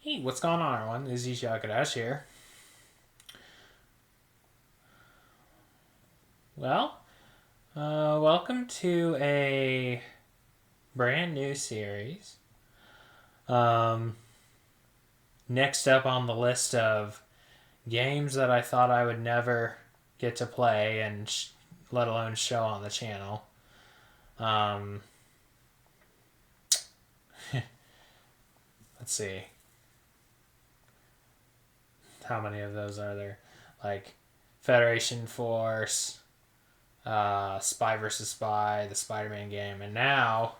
Hey, what's going on, everyone? This is Jackalope here. Well, welcome to a brand new series. Next up on the list of games that I thought I would never get to play and let alone show on the channel. Let's see. How many of those are there? Like Federation Force, Spy vs. Spy, the Spider-Man game, and now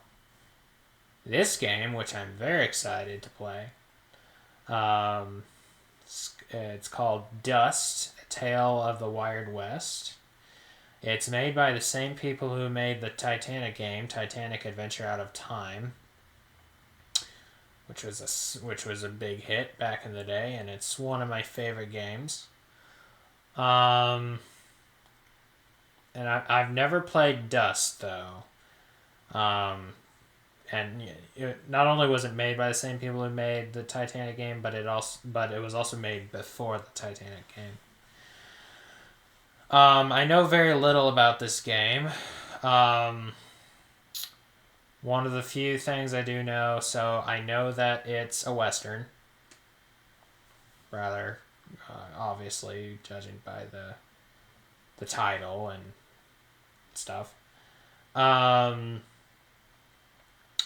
this game, which I'm very excited to play. It's called Dust, A Tale of the Wired West. It's made by the same people who made the Titanic game, Titanic Adventure Out of Time, which was a big hit back in the day, and it's one of my favorite games. And I've never played Dust though. And it, not only was it made by the same people who made the Titanic game, but it was also made before the Titanic game. I know very little about this game. One of the few things I do know, so I know that it's a Western. Rather, obviously, judging by the title and stuff. Another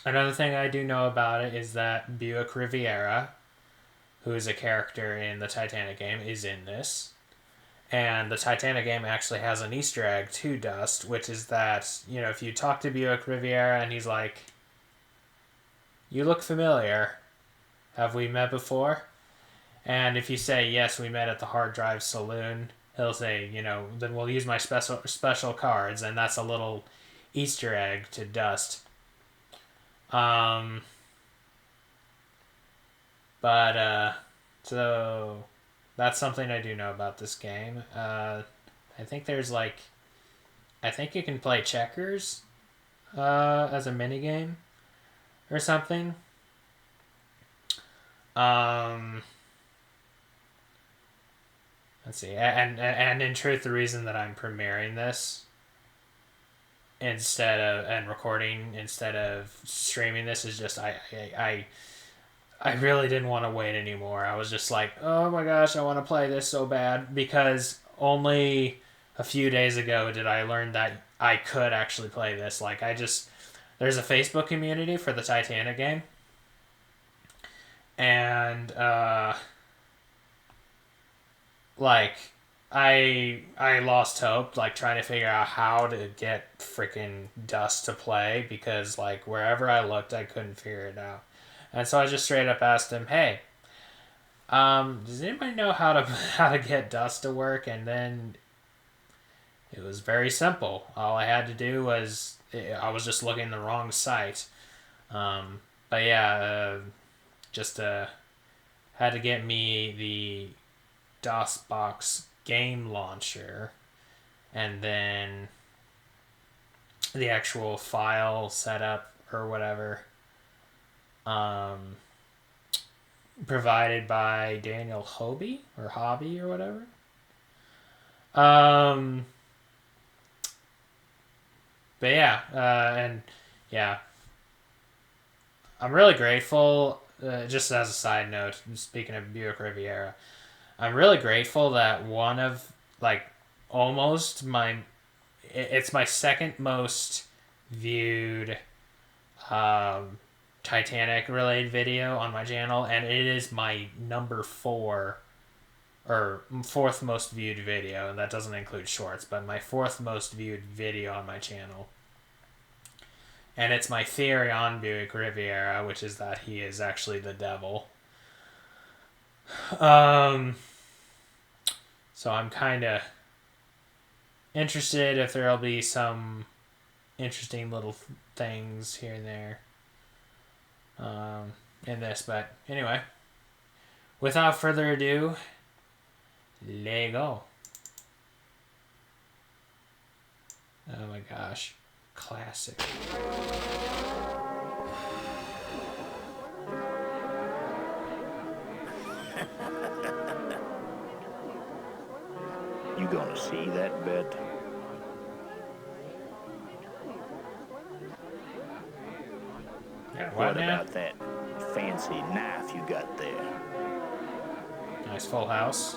thing I do know about it is that Buick Riviera, who is a character in the Titanic game, is in this. And the Titanic game actually has an Easter egg to Dust, which is that, if you talk to Buick Riviera and he's like, "You look familiar. Have we met before?" And if you say, "Yes, we met at the Hard Drive Saloon," he'll say, "Then we'll use my special cards," and that's a little Easter egg to Dust. So that's something I do know about this game. I think I think you can play checkers, as a mini game or something. Let's see, and in truth, the reason that I'm premiering this and recording instead of streaming this is just I really didn't want to wait anymore. I was just like, oh my gosh, I want to play this so bad, because only a few days ago did I learn that I could actually play this. There's a Facebook community for the Titanic game, and I lost hope, trying to figure out how to get freaking Dust to play, because wherever I looked, I couldn't figure it out. And so I just straight up asked him, "Hey, does anybody know how to get Dust to work?" And then it was very simple. All I had to do was I was just looking the wrong site. But yeah, just had to get me the DOSBox game launcher, and then the actual file setup or whatever, provided by Daniel Hobie or Hobby or whatever. But yeah, and yeah, I'm really grateful. Just as a side note, speaking of Buick Riviera, I'm really grateful that one of almost it's my second most viewed Titanic related video on my channel, and it is my number 4 or fourth most viewed video, and that doesn't include shorts, but my fourth most viewed video on my channel. And it's my theory on Buick Riviera, which is that he is actually the devil. So I'm kind of interested if there'll be some interesting little things here and there in this. But anyway, without further ado, let go. Oh my gosh. Classic. See that bet? Yeah, What now? about that fancy knife you got there? Nice full house.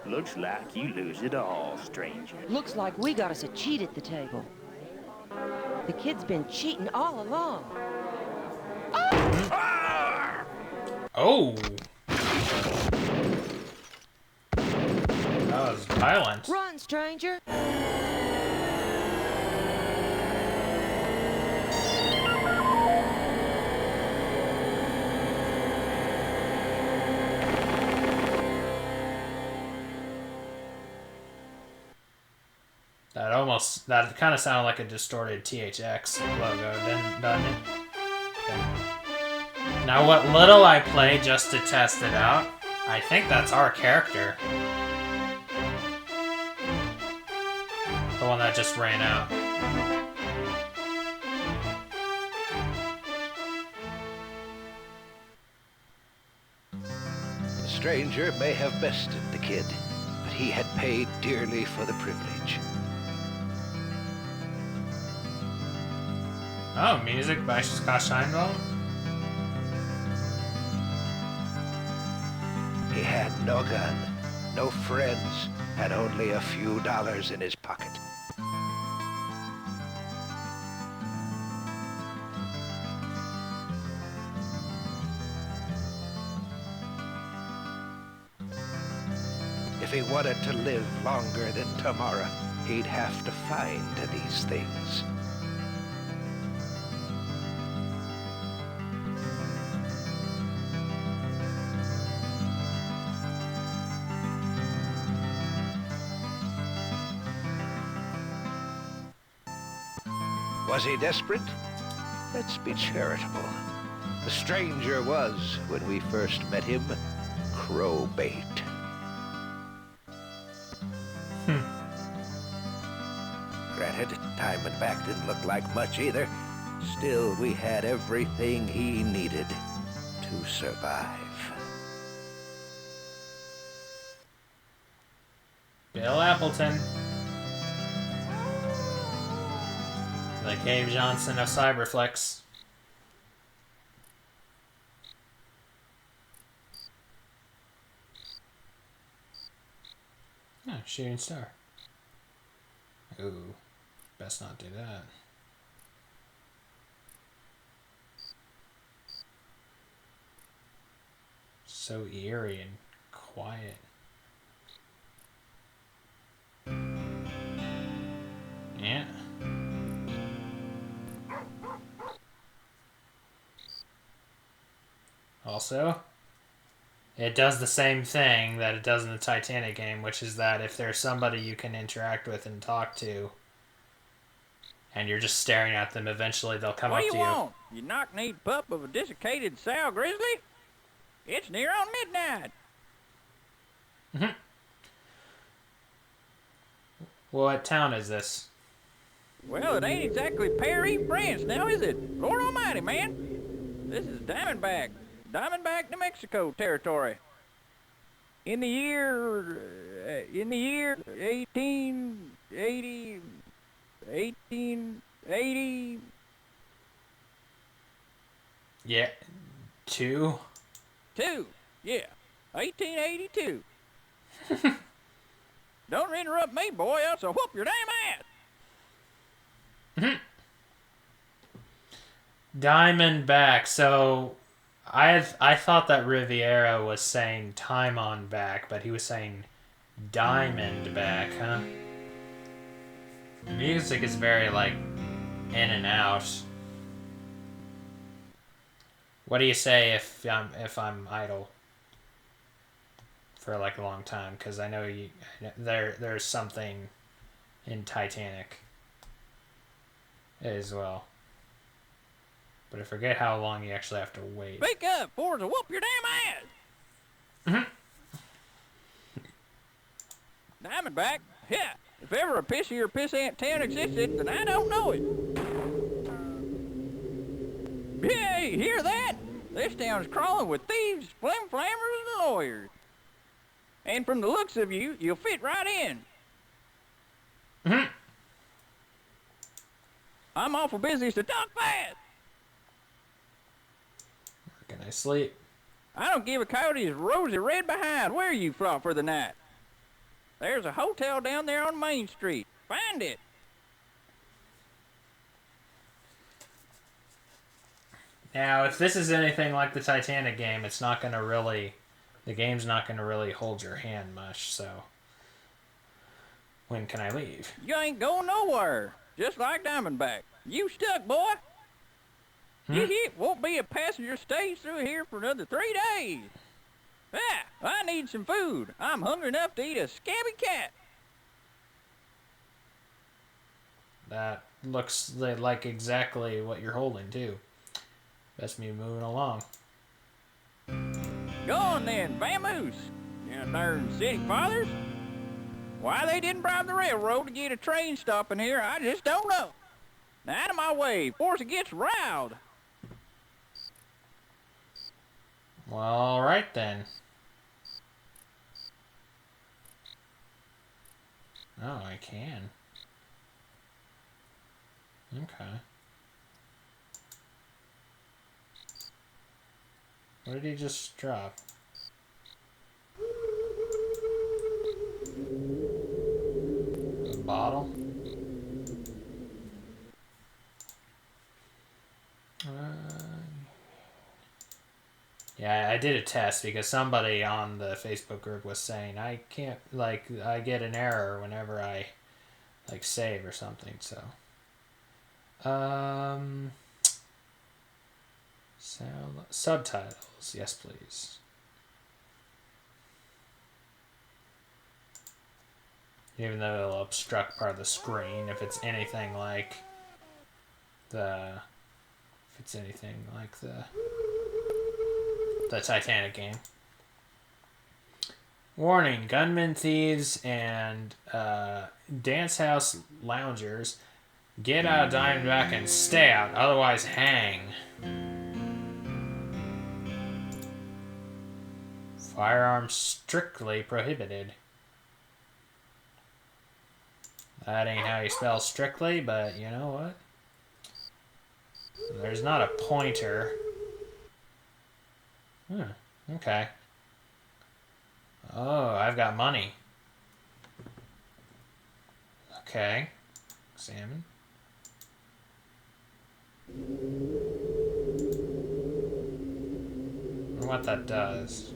Looks like you lose it all, stranger. Looks like we got us a cheat at the table. The kid's been cheating all along. Oh! That was violent. Run, stranger! That kind of sounded like a distorted THX logo, doesn't it? Yeah. Now what little I played just to test it out, I think that's our character. The one that just ran out. The stranger may have bested the kid, but he had paid dearly for the privilege. Oh, music by Scott Scheinbaum? He had no gun, no friends, and only a few dollars in his pocket. If he wanted to live longer than tomorrow, he'd have to find these things. Was he desperate? Let's be charitable. The stranger was, when we first met him, crow bait. Granted, Diamondback didn't look like much either. Still, we had everything he needed to survive. Bill Appleton. The Cave Johnson of Cyberflex. Oh, shooting star. Ooh, best not do that. So eerie and quiet. Yeah. Also, it does the same thing that it does in the Titanic game, which is that if there's somebody you can interact with and talk to, and you're just staring at them, eventually they'll come up to you. What do you want? You knock-kneed pup of a desiccated sow grizzly? It's near on midnight. Mm-hmm. What town is this? Well, it ain't exactly Perry Branch now, is it? Lord almighty, man. This is Diamondback. Diamondback, New Mexico territory. In the year 1880. Yeah, 2. Yeah, 1882. Don't interrupt me, boy, else I'll whoop your damn ass. Diamondback. So, I thought that Riviera was saying time on back, but he was saying Diamondback, huh? Music is very, like, in and out. What do you say if I'm idle for like a long time? Because I know there's something in Titanic as well. But I forget how long you actually have to wait. Speak up, or to whoop your damn ass. Diamondback, yeah. If ever a pissy or pissant town existed, then I don't know it. Hey, hear that? This town's crawling with thieves, flim-flammers, and lawyers. And from the looks of you, you'll fit right in. Mhm. I'm awful busy, so talk fast. Where can I sleep? I don't give a coyote's rosy red behind where you from for the night. There's a hotel down there on Main Street. Find it. Now, if this is anything like the Titanic game, it's not going to really... The game's not going to really hold your hand much, so... When can I leave? You ain't going nowhere. Just like Diamondback. You stuck, boy. You won't be a passenger stays through here for another 3 days. Ah, I need some food. I'm hungry enough to eat a scabby cat. That looks like exactly what you're holding, too. Best me moving along. Go on then, vamoose. You darn city fathers. Why they didn't bribe the railroad to get a train stopping here, I just don't know. Now out of my way, before it gets riled. Well, alright then. Oh, I can. Okay. What did he just drop? A bottle? Yeah, I did a test because somebody on the Facebook group was saying I can't, like, I get an error whenever I, like, save or something, so. Subtitles, yes please. Even though it'll obstruct part of the screen if it's anything like the Titanic game. Warning, gunmen, thieves, and dance house loungers, get out of Diamondback and stay out, otherwise hang. Firearms strictly prohibited. That ain't how you spell strictly, but you know what? There's not a pointer. Okay. Oh, I've got money. Okay. Examine. I wonder what that does.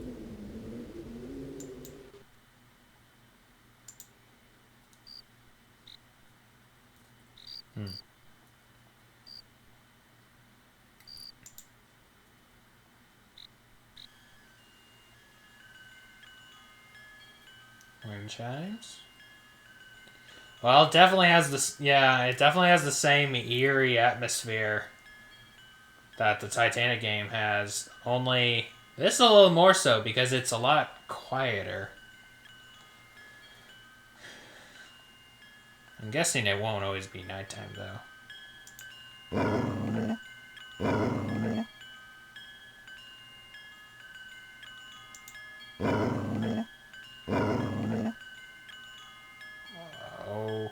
Wind chimes. Well, it definitely has this. Yeah, it definitely has the same eerie atmosphere that the Titanic game has. Only this is a little more so because it's a lot quieter. I'm guessing it won't always be nighttime though.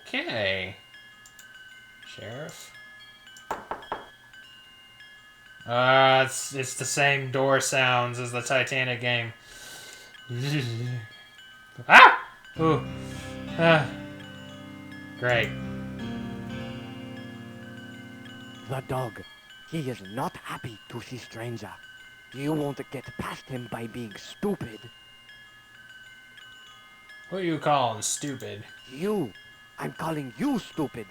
Okay. Sheriff. It's the same door sounds as the Titanic game. Ah! Ooh. Ah. Great. The dog. He is not happy to see stranger. You won't get past him by being stupid. Who you calling stupid? You. I'm calling you stupid.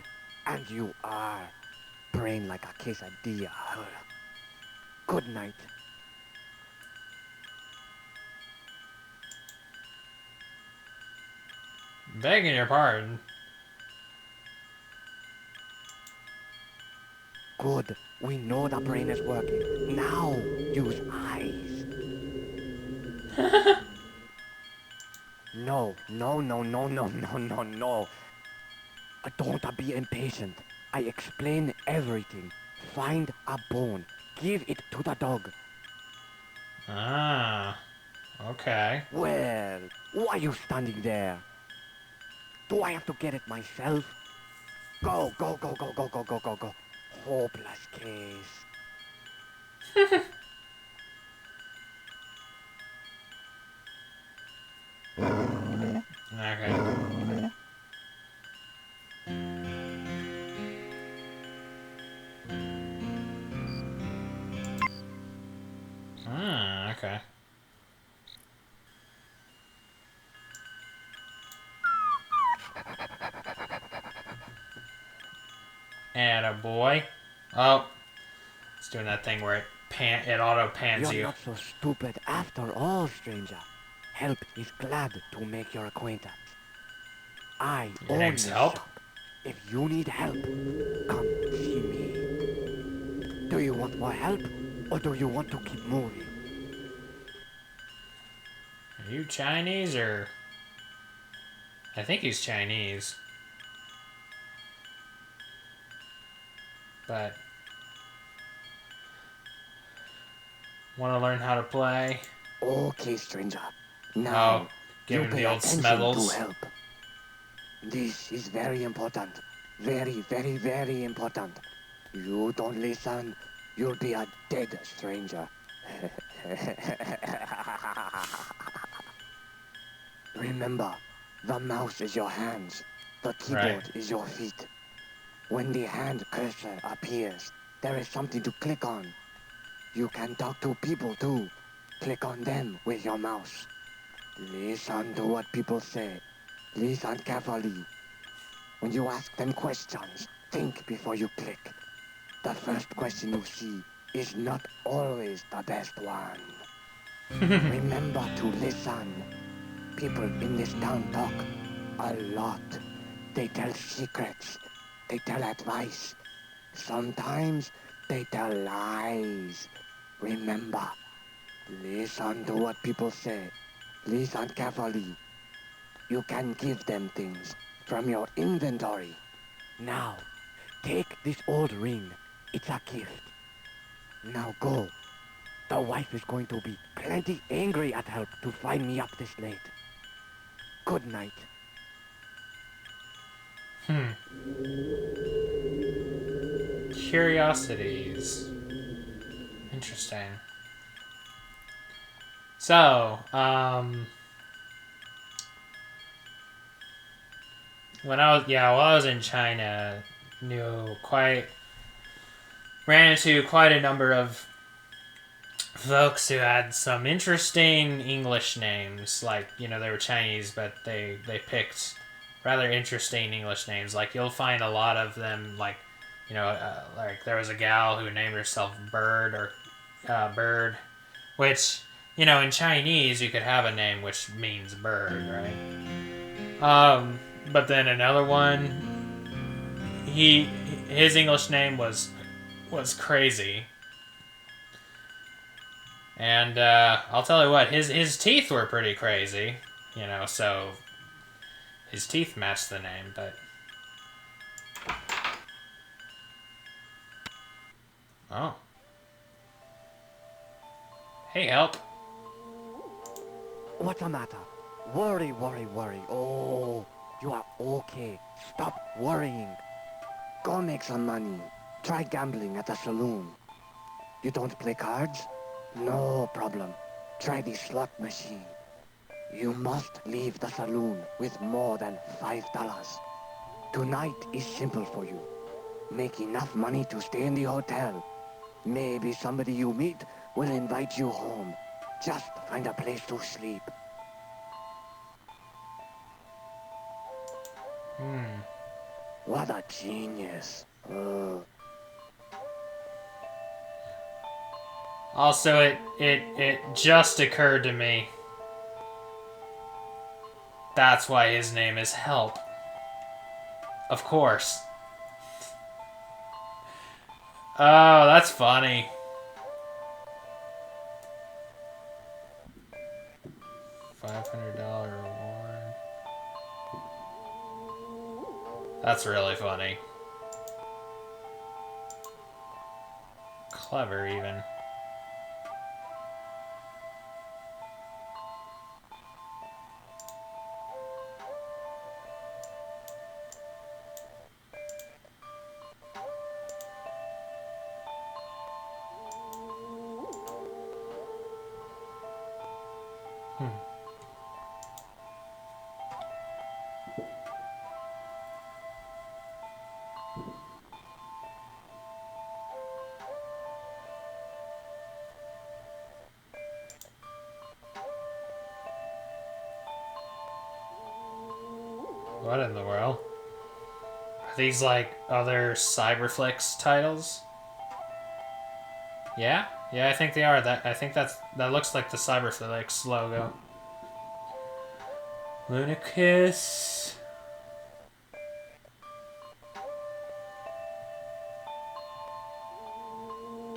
And you are. Brain like a quesadilla. Good night. Begging your pardon. Good. We know the brain is working. Now, use eyes. No. Don't be impatient. I explain everything. Find a bone. Give it to the dog. Ah, okay. Well, why are you standing there? Do I have to get it myself? Go, go, go, go, go, go, go, go, go. Hopeless case. Okay. Ah, okay. And a boy. Oh, it's doing that thing where it auto pans You're you. not so stupid after all, stranger. Help is glad to make your acquaintance. I Your own name's this Help? shop. If you need help, come see me. Do you want more help, or do you want to keep moving? Are you Chinese or? I think he's Chinese. But want to learn how to play? Okay, stranger. Oh, Now, give you him the pay old attention smeddles. to help. This is very important. Very, very, very important. You don't listen, you'll be a dead stranger. Remember, the mouse is your hands. The keyboard is your feet. When the hand cursor appears, there is something to click on. You can talk to people too. Click on them with your mouse. Listen to what people say. Listen carefully. When you ask them questions, think before you click. The first question you see is not always the best one. Remember to listen. People in this town talk a lot. They tell secrets. They tell advice. Sometimes they tell lies. Remember, listen to what people say. Listen carefully. You can give them things from your inventory. Now, take this old ring. It's a gift. Now go. The wife is going to be plenty angry at Help to find me up this late. Good night. Curiosities. Interesting. So, while I was in China, ran into quite a number of folks who had some interesting English names. Like, they were Chinese, but they picked rather interesting English names. Like, you'll find a lot of them, like, like there was a gal who named herself Bird, which, in Chinese you could have a name which means bird, right? But then another one, his English name was Crazy. And I'll tell you what, his teeth were pretty crazy, so his teeth matched the name, but... Oh. Hey, Help. What's the matter? Worry. Oh, you are okay. Stop worrying. Go make some money. Try gambling at the saloon. You don't play cards? No problem. Try the slot machine. You must leave the saloon with more than $5. Tonight is simple for you. Make enough money to stay in the hotel. Maybe somebody you meet will invite you home. Just find a place to sleep. What a genius. Also, it just occurred to me. That's why his name is Help. Of course. Oh, that's funny. $500 reward. That's really funny. Clever, even. What in the world? Are these like other Cyberflix titles? Yeah? Yeah, I think they are. I think that looks like the Cyberflix logo. Lunicus.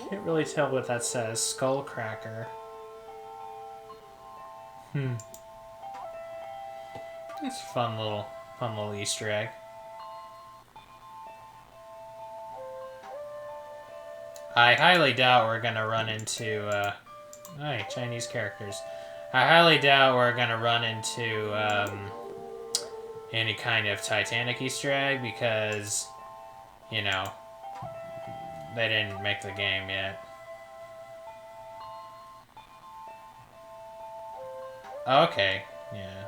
Can't really tell what that says. Skullcracker. It's a fun little Easter egg. I highly doubt we're gonna run into Chinese characters. I highly doubt we're gonna run into any kind of Titanic Easter egg because, you know, they didn't make the game yet. Okay, yeah.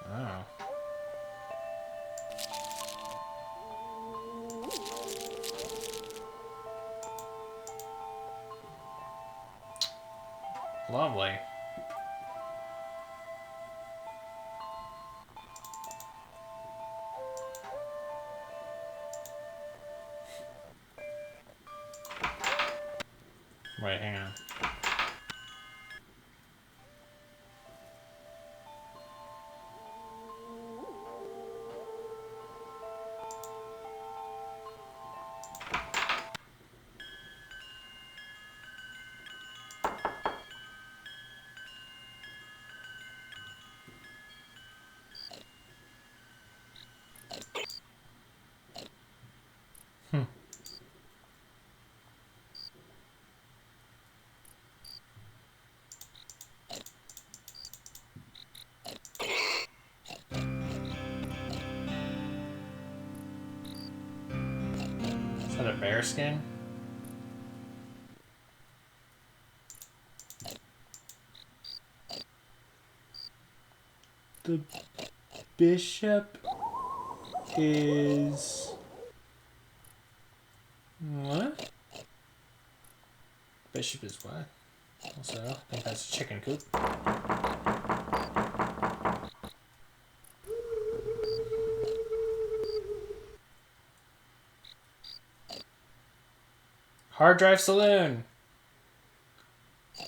Oh. Lovely. Wait, hang on. Is that a bear skin? The bishop is... What? Bishop is what? Also, I think that's a chicken coop. Hard Drive Saloon.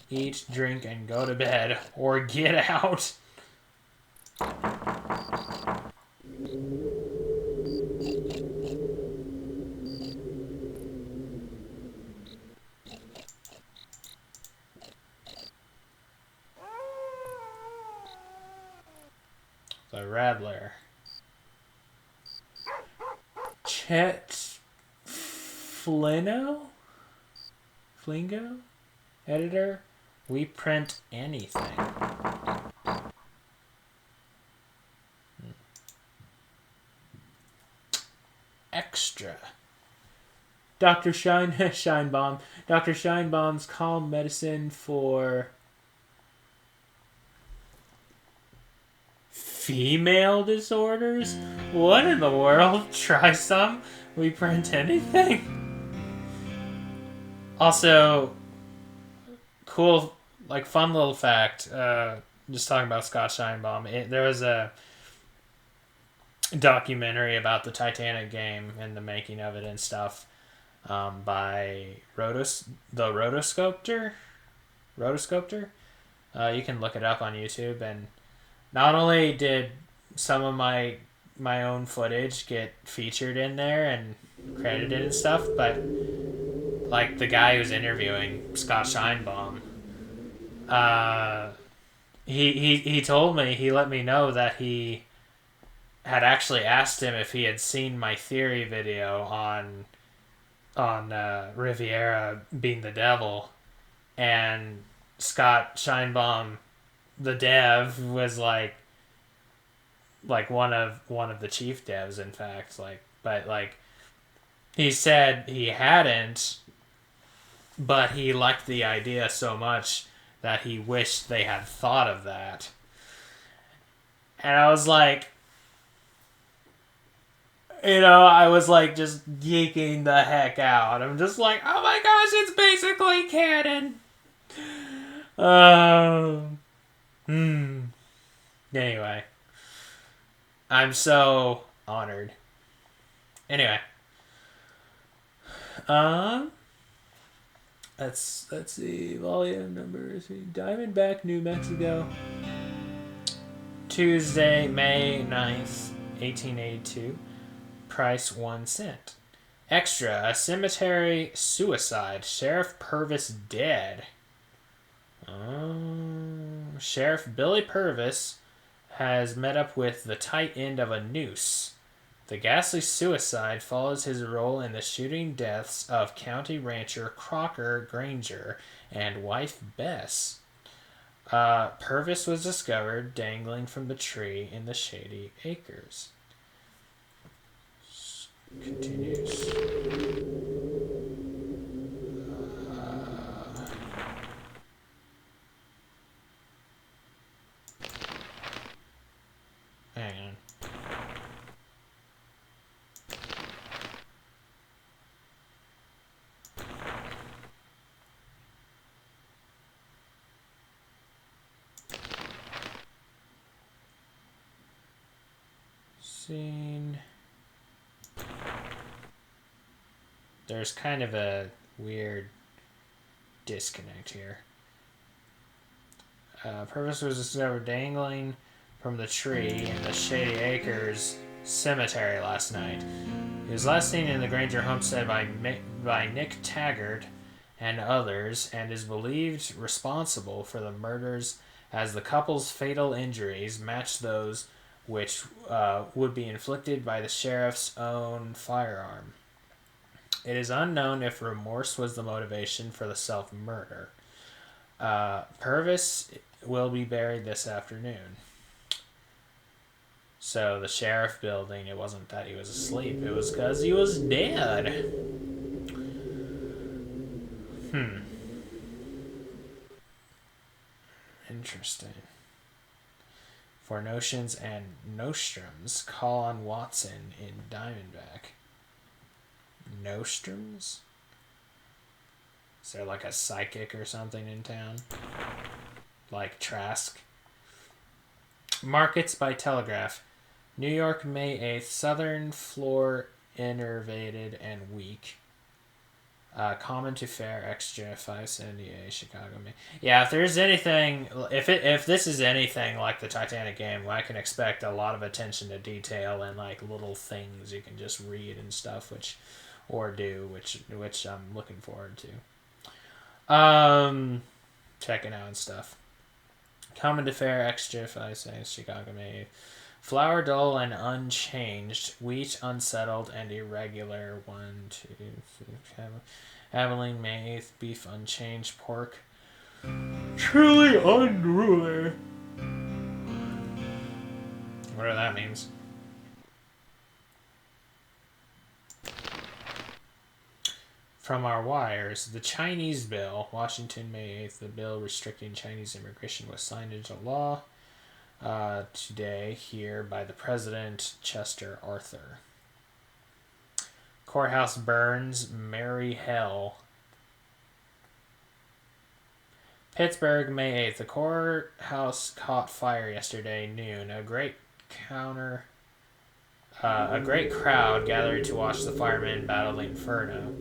Eat, drink, and go to bed. Or get out. The Rattler. Chet Flingo? Editor? We print anything. Extra. Dr. Shinebomb. Dr. Shinebomb's calm medicine for female disorders? What in the world? Try some? We print anything? Also, cool, like, fun little fact, just talking about Scott Shinebomb, there was a documentary about the Titanic game and the making of it and stuff by the Rotosculptor. You can look it up on YouTube, and not only did some of my own footage get featured in there and credited and stuff, but like the guy who's interviewing Scott Shinebomb, he told me, he let me know that he had actually asked him if he had seen my theory video on Riviera being the devil, and Scott Shinebomb, the dev, was like one of the chief devs, in fact, but he said he hadn't, but he liked the idea so much that he wished they had thought of that. And I was like, I was like just geeking the heck out. I'm just like, oh my gosh, it's basically canon. Anyway, I'm so honored. Anyway, let's see, volume number 3, Diamondback, New Mexico, Tuesday, May 9th, 1882. Price 1 cent. Extra, a cemetery suicide. Sheriff Purvis dead. Sheriff Billy Purvis has met up with the tight end of a noose. The ghastly suicide follows his role in the shooting deaths of county rancher Crocker Granger and wife Bess. Purvis was discovered dangling from the tree in the shady acres. Continues. Hang on. Scene. There's kind of a weird disconnect here. Purvis was discovered dangling from the tree in the Shady Acres cemetery last night. He was last seen in the Granger homestead by Nick Taggart and others, and is believed responsible for the murders, as the couple's fatal injuries match those which would be inflicted by the sheriff's own firearm. It is unknown if remorse was the motivation for the self-murder. Purvis will be buried this afternoon. So the sheriff building, it wasn't that he was asleep, it was because he was dead. Interesting. For notions and nostrums, call on Watson in Diamondback. Nostrums? Is there like a psychic or something in town? Like Trask? Markets by telegraph. New York, May 8th. Southern floor innervated and weak. Common to fair, extra 578, Chicago, May. Yeah, if there's anything, if this is anything like the Titanic game, I can expect a lot of attention to detail and like little things you can just read and stuff, which I'm looking forward to. Checking out and stuff. Common to fair, extra 578, Chicago, May 8th. Flour dull and unchanged. Wheat unsettled and irregular. 1, 2, 3, Abilene, May 8th. Beef unchanged. Pork truly unruly. Whatever that means. From our wires, the Chinese bill, Washington, May 8th. The bill restricting Chinese immigration was signed into law today here by the President, Chester Arthur. Courthouse burns, merry hell. Pittsburgh, May 8th. The courthouse caught fire yesterday noon. A great crowd gathered to watch the firemen battle the inferno.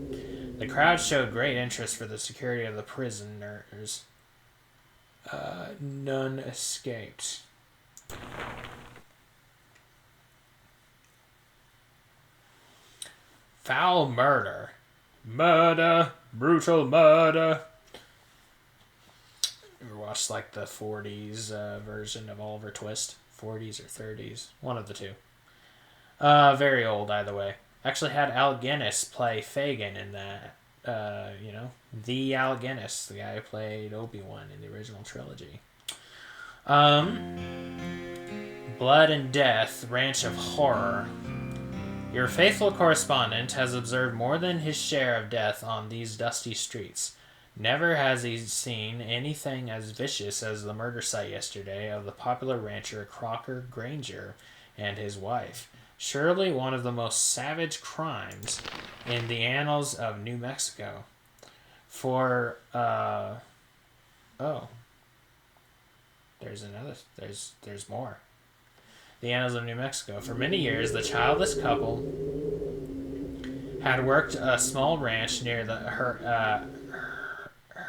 The crowd showed great interest for the security of the prisoners. None escaped. Foul murder. Murder. Brutal murder. You ever watched like the 40s version of Oliver Twist? 40s or 30s. One of the two. Very old, either way. Actually had Al Guinness play Fagin in that. The Al Guinness, the guy who played Obi-Wan in the original trilogy. Blood and Death, Ranch of Horror. Your faithful correspondent has observed more than his share of death on these dusty streets. Never has he seen anything as vicious as the murder site yesterday of the popular rancher Crocker Granger and his wife. Surely one of the most savage crimes in the annals of New Mexico. For, there's more. The annals of New Mexico. For many years, the childless couple had worked a small ranch near the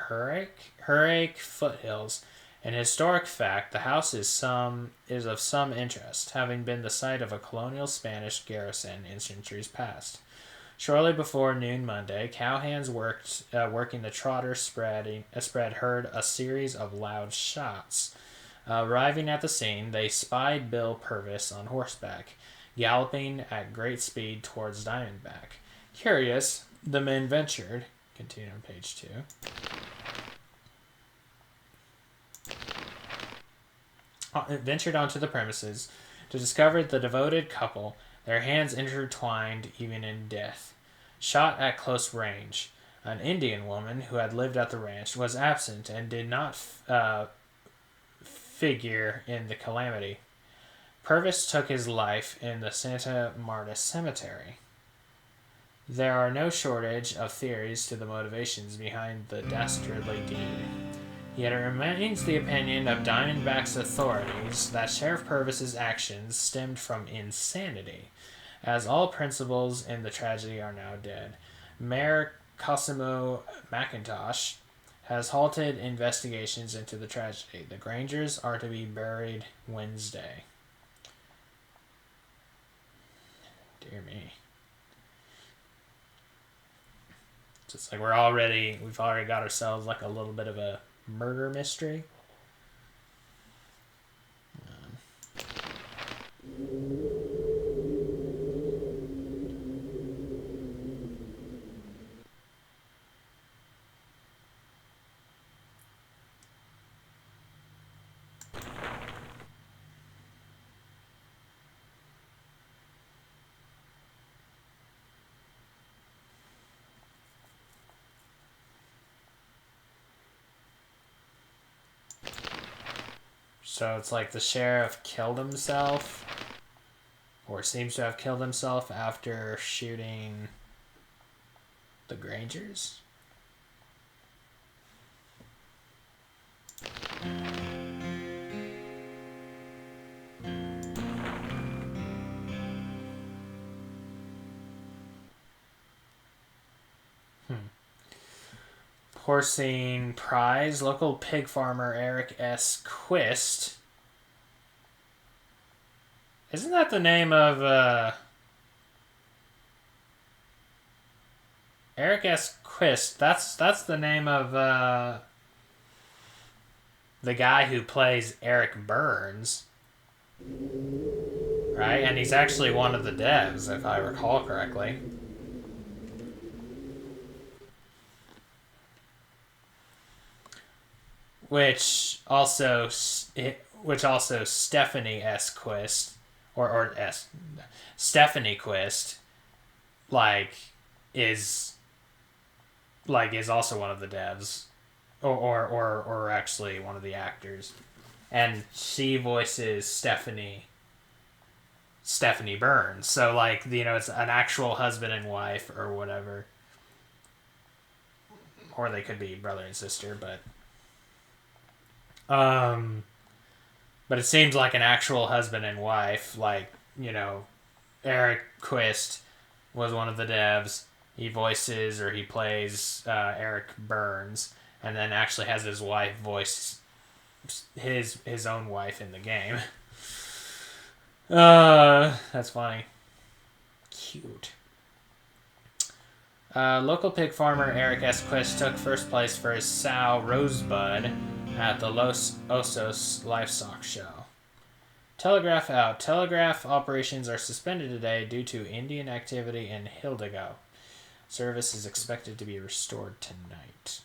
Hurricane foothills. An historic fact, the house is of some interest, having been the site of a colonial Spanish garrison in centuries past. Shortly before noon Monday, cowhands working the Trotter spread heard a series of loud shots. Arriving at the scene, they spied Bill Purvis on horseback, galloping at great speed towards Diamondback. Curious, the men ventured, continue on page 2, ventured onto the premises to discover the devoted couple, their hands intertwined even in death, shot at close range. An Indian woman who had lived at the ranch was absent and did not figure in the calamity. Purvis took his life in the Santa Marta Cemetery. There are no shortage of theories to the motivations behind the dastardly deed. Yet it remains the opinion of Diamondback's authorities that Sheriff Purvis's actions stemmed from insanity, as all principals in the tragedy are now dead. Mayor Cosimo McIntosh has halted investigations into the tragedy. The Grangers are to be buried Wednesday. Dear me. It's like we've already got ourselves like a little bit of a murder mystery. So it's like the sheriff killed himself, or seems to have killed himself after shooting the Grangers. Porcine prize. Local pig farmer Eric S. Quist. Isn't that the name of Eric S. Quist? That's the name of the guy who plays Eric Burns, right? And he's actually one of the devs, if I recall correctly. Which also Stephanie S. Quist, or Stephanie Quist, is also one of the devs, or actually one of the actors, and she voices Stephanie Burns. So it's an actual husband and wife or whatever, or they could be brother and sister, but it seems like an actual husband and wife. Eric Quist was one of the devs. He voices or he plays Eric Burns, and then actually has his wife voice his own wife in the game. That's funny. Cute. Local pig farmer Eric S. Quist took first place for his sow Rosebud at the Los Osos Livestock Show. Telegraph out. Telegraph operations are suspended today due to Indian activity in Hidalgo. Service is expected to be restored tonight.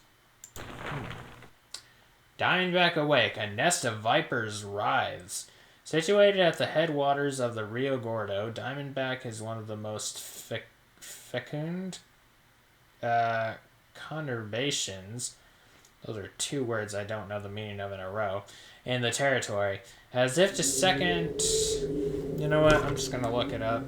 Diamondback awake. A nest of vipers writhes. Situated at the headwaters of the Rio Gordo, Diamondback is one of the most fecund conurbations Those are two words I don't know the meaning of in a row. In the territory. As if to second... You know what? I'm just going to look it up.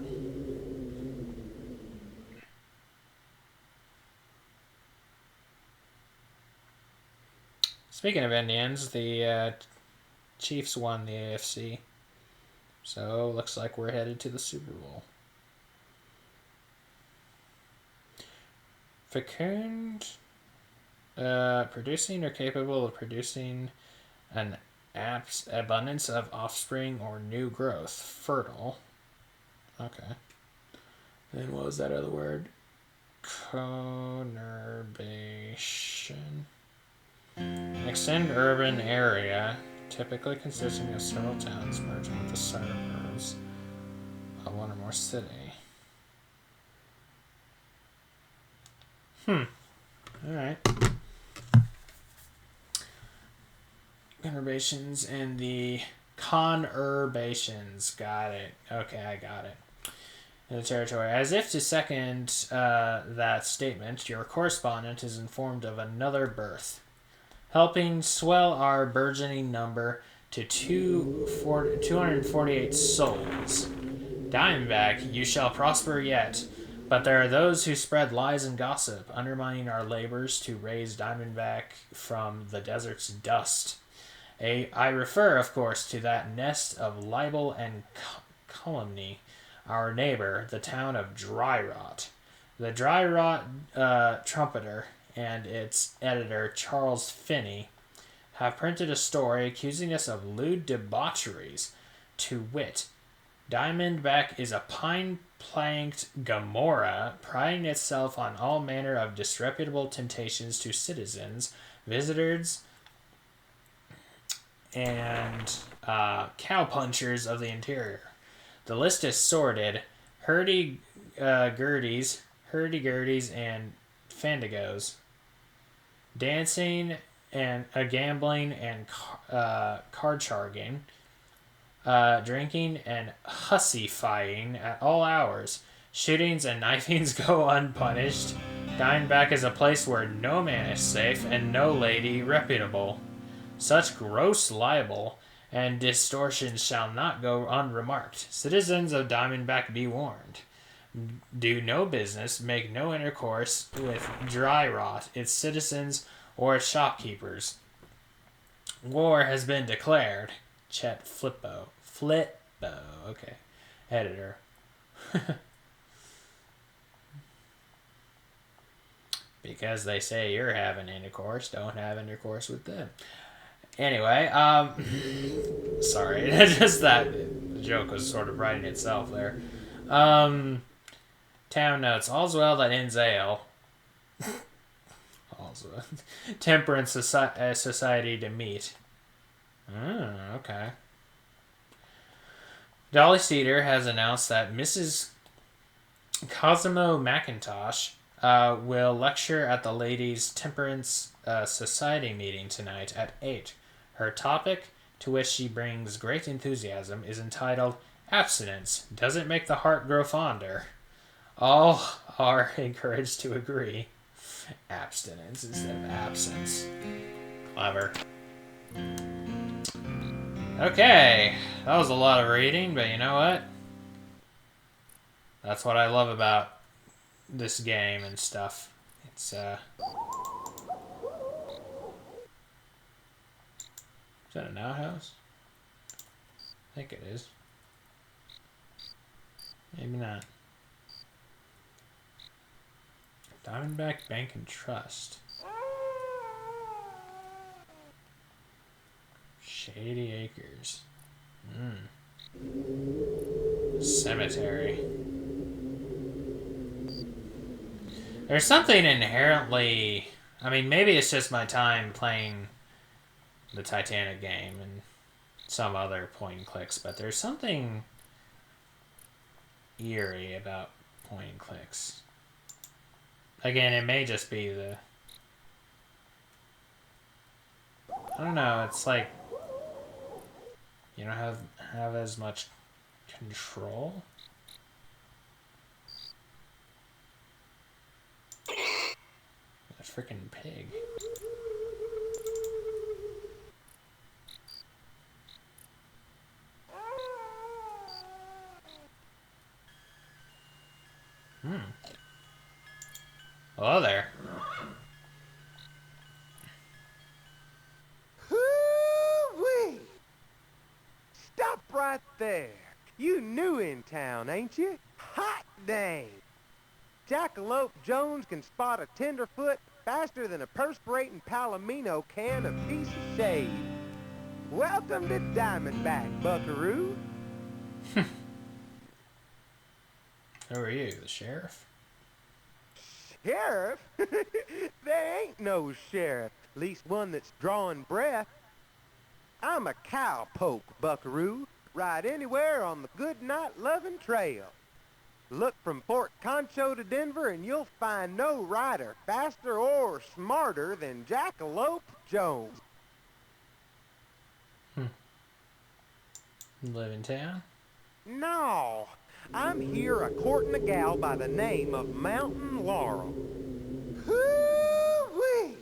Speaking of Indians, the Chiefs won the AFC. So, looks like we're headed to the Super Bowl. Fecund... producing or capable of producing an abundance of offspring or new growth. Fertile. Okay. Then what was that other word? Conurbation. Extend urban area, typically consisting of several towns merging with the suburbs of one or more city. Alright. Conurbations and the conurbations. Got it. Okay, I got it. In the territory. As if to second that statement, your correspondent is informed of another birth, helping swell our burgeoning number to 248 souls. Diamondback, you shall prosper yet, but there are those who spread lies and gossip, undermining our labors to raise Diamondback from the desert's dust. I refer, of course, to that nest of libel and calumny, our neighbor, the town of Dry Rot. The Dry Rot Trumpeter and its editor, Charles Finney, have printed a story accusing us of lewd debaucheries. To wit, Diamondback is a pine-planked Gomorrah, priding itself on all manner of disreputable temptations to citizens, visitors, and cowpunchers of the interior. The list is sordid. Hurdy-gurdies, and fandigos, dancing and gambling and card-charging, drinking and hussifying at all hours. Shootings and knifings go unpunished. Diamondback is a place where no man is safe and no lady reputable. Such gross libel and distortions shall not go unremarked. Citizens of Diamondback, be warned. Do no business, make no intercourse with Dry Rot, its citizens, or its shopkeepers. War has been declared. Chet Flippo, okay. Editor. Because they say you're having intercourse, don't have intercourse with them. Anyway, sorry, just that the joke was sort of writing itself there. Town notes. All's well that ends ale. All's well. Temperance society to meet. Okay. Dolly Cedar has announced that Mrs. Cosimo McIntosh will lecture at the Ladies' Temperance Society meeting tonight at 8. Her topic, to which she brings great enthusiasm, is entitled Abstinence. Does it make the heart grow fonder? All are encouraged to agree. Abstinence instead of absence. Clever. Okay, that was a lot of reading, but you know what? That's what I love about this game and stuff. It's, Is that an outhouse? I think it is. Maybe not. Diamondback Bank and Trust. Shady Acres. Cemetery. There's something inherently... I mean, maybe it's just my time playing the Titanic game and some other point and clicks, but there's something eerie about point and clicks. Again, it may just be the... I don't know, it's like... You don't have as much control? A freaking pig. Hello there. Hoo-wee! Stop right there. You new in town, ain't you? Hot dang! Jackalope Jones can spot a tenderfoot faster than a perspirating palomino can a piece of shade. Welcome to Diamondback, buckaroo. Who are you, the sheriff? Sheriff? There ain't no sheriff, least one that's drawing breath. I'm a cowpoke, buckaroo. Ride anywhere on the good night-loving trail. Look from Fort Concho to Denver and you'll find no rider faster or smarter than Jackalope Jones. Live in town? No, I'm here a-courting a gal by the name of Mountain Laurel. Hoo-wee!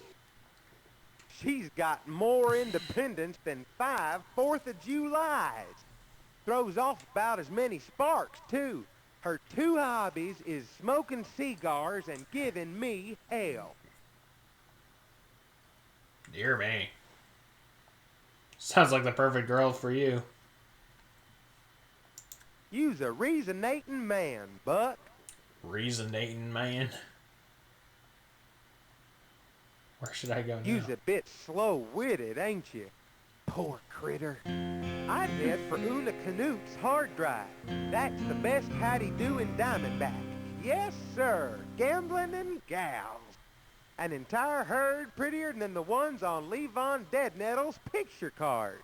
She's got more independence than 5 4th of Julys. Throws off about as many sparks, too. Her 2 hobbies is smoking cigars and giving me hell. Dear me. Sounds like the perfect girl for you. You's a reasonating man, Buck. Reasonating man. Where should I go now? You's a bit slow-witted, ain't you? Poor critter. I'd head for Oona Canute's hard drive. That's the best howdy-do in Diamondback. Yes, sir. Gambling and gals. An entire herd prettier than the ones on Levon Deadnettle's picture card.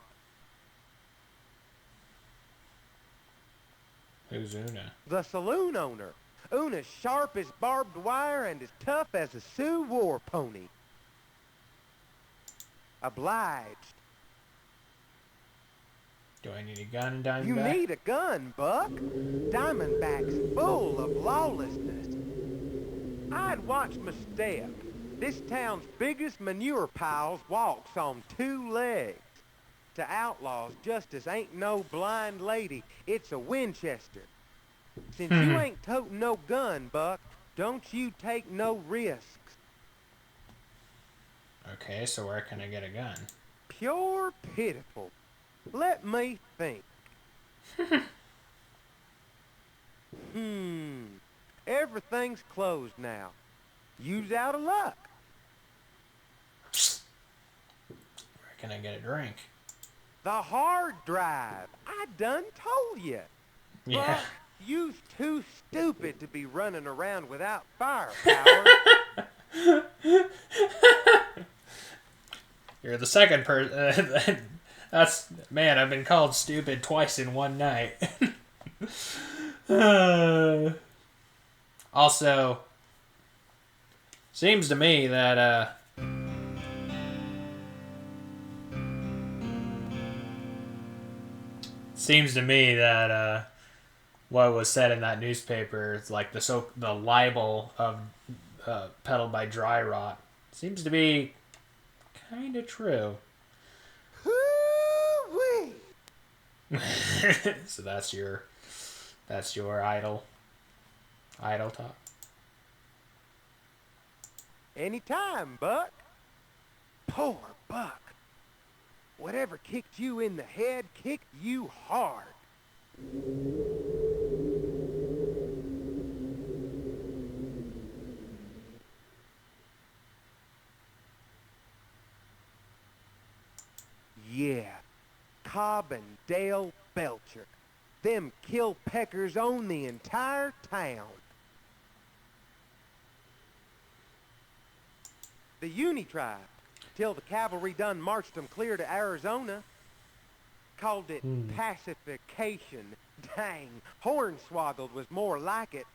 Who's Oona? The saloon owner. Oona's sharp as barbed wire and as tough as a Sioux war pony. Obliged. Do I need a gun in Diamondback? You need a gun, Buck. Diamondback's full of lawlessness. I'd watch my step. This town's biggest manure piles walks on 2 legs. To outlaws, justice ain't no blind lady. It's a Winchester. Since you ain't toting no gun, Buck, don't you take no risks. Okay, so where can I get a gun? Pure pitiful. Let me think. Everything's closed now. You's out of luck. Where can I get a drink? The hard drive. I done told you. Yeah. But you's too stupid to be running around without firepower. You're the second person. That's, man, I've been called stupid twice in one night. Also, seems to me that, what was said in that newspaper is like the libel of peddled by Dry Rot seems to be kind of true. Hoo-wee! So that's your idle talk. Anytime, Buck. Poor Buck. Whatever kicked you in the head kicked you hard. Yeah, Cobb and Dale Belcher. Them kill peckers own the entire town. The Uni tribe, till the cavalry done marched them clear to Arizona. Called it pacification. Dang, Hornswoggled was more like it.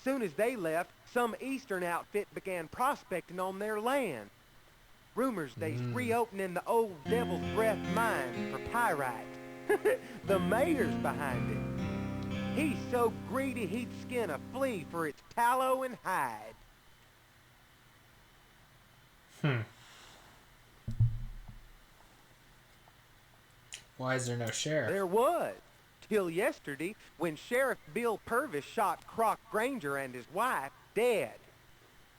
Soon as they left, some eastern outfit began prospecting on their land. Rumors they's reopening the old Devil's Breath mine for pyrite. The mayor's behind it. He's so greedy he'd skin a flea for its tallow and hide. Why is there no sheriff? There was. Till yesterday, when Sheriff Bill Purvis shot Croc Granger and his wife dead.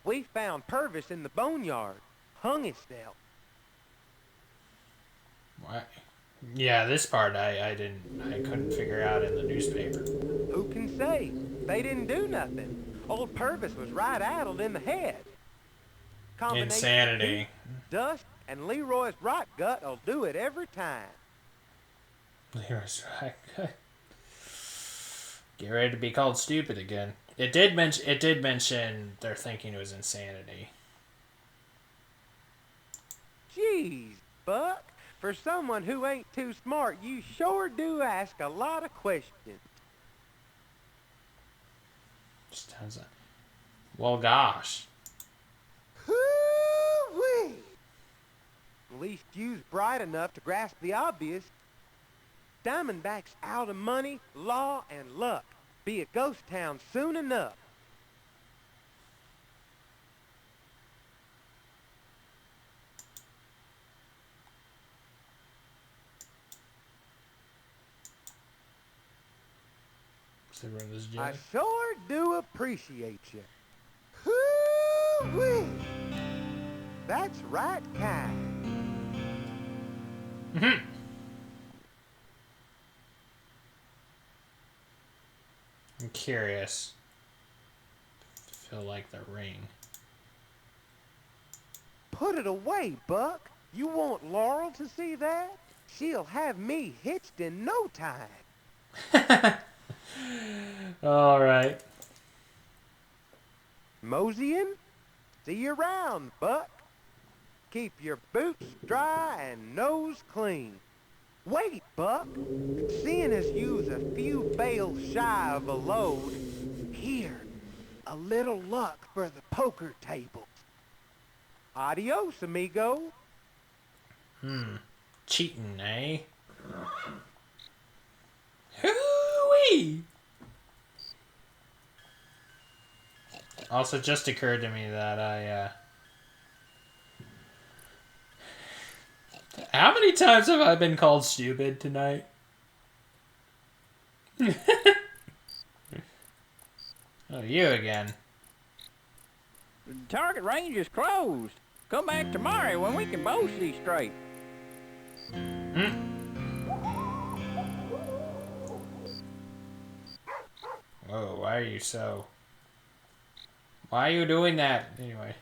We found Purvis in the boneyard, hung himself. What? Yeah, this part I couldn't figure out in the newspaper. Who can say? They didn't do nothing. Old Purvis was right addled in the head. Combination of Insanity. heat, dust, and Leroy's rot gut'll do it every time. Leroy's right. Get ready to be called stupid again. It did mention they're thinking it was insanity. Jeez, Buck. For someone who ain't too smart, you sure do ask a lot of questions. Just sounds like, well, gosh. Hoo-wee! At least you's bright enough to grasp the obvious. Diamondback's out of money, law, and luck. Be a ghost town soon enough. I sure do appreciate you. Hoo-wee! That's right kind. Mm-hmm. I'm curious. I feel like the ring. Put it away, Buck. You want Laurel to see that? She'll have me hitched in no time. All right. Moseying? See you around, Buck. Keep your boots dry and nose clean. Wait, Buck. Seeing as you's a few bales shy of a load, here, a little luck for the poker tables. Adios, amigo. Cheating, eh? Hoo-wee! Also, just occurred to me that how many times have I been called stupid tonight? Oh, you again. The target range is closed. Come back tomorrow when we can both see straight. Whoa, why are you so... Why are you doing that? Anyway.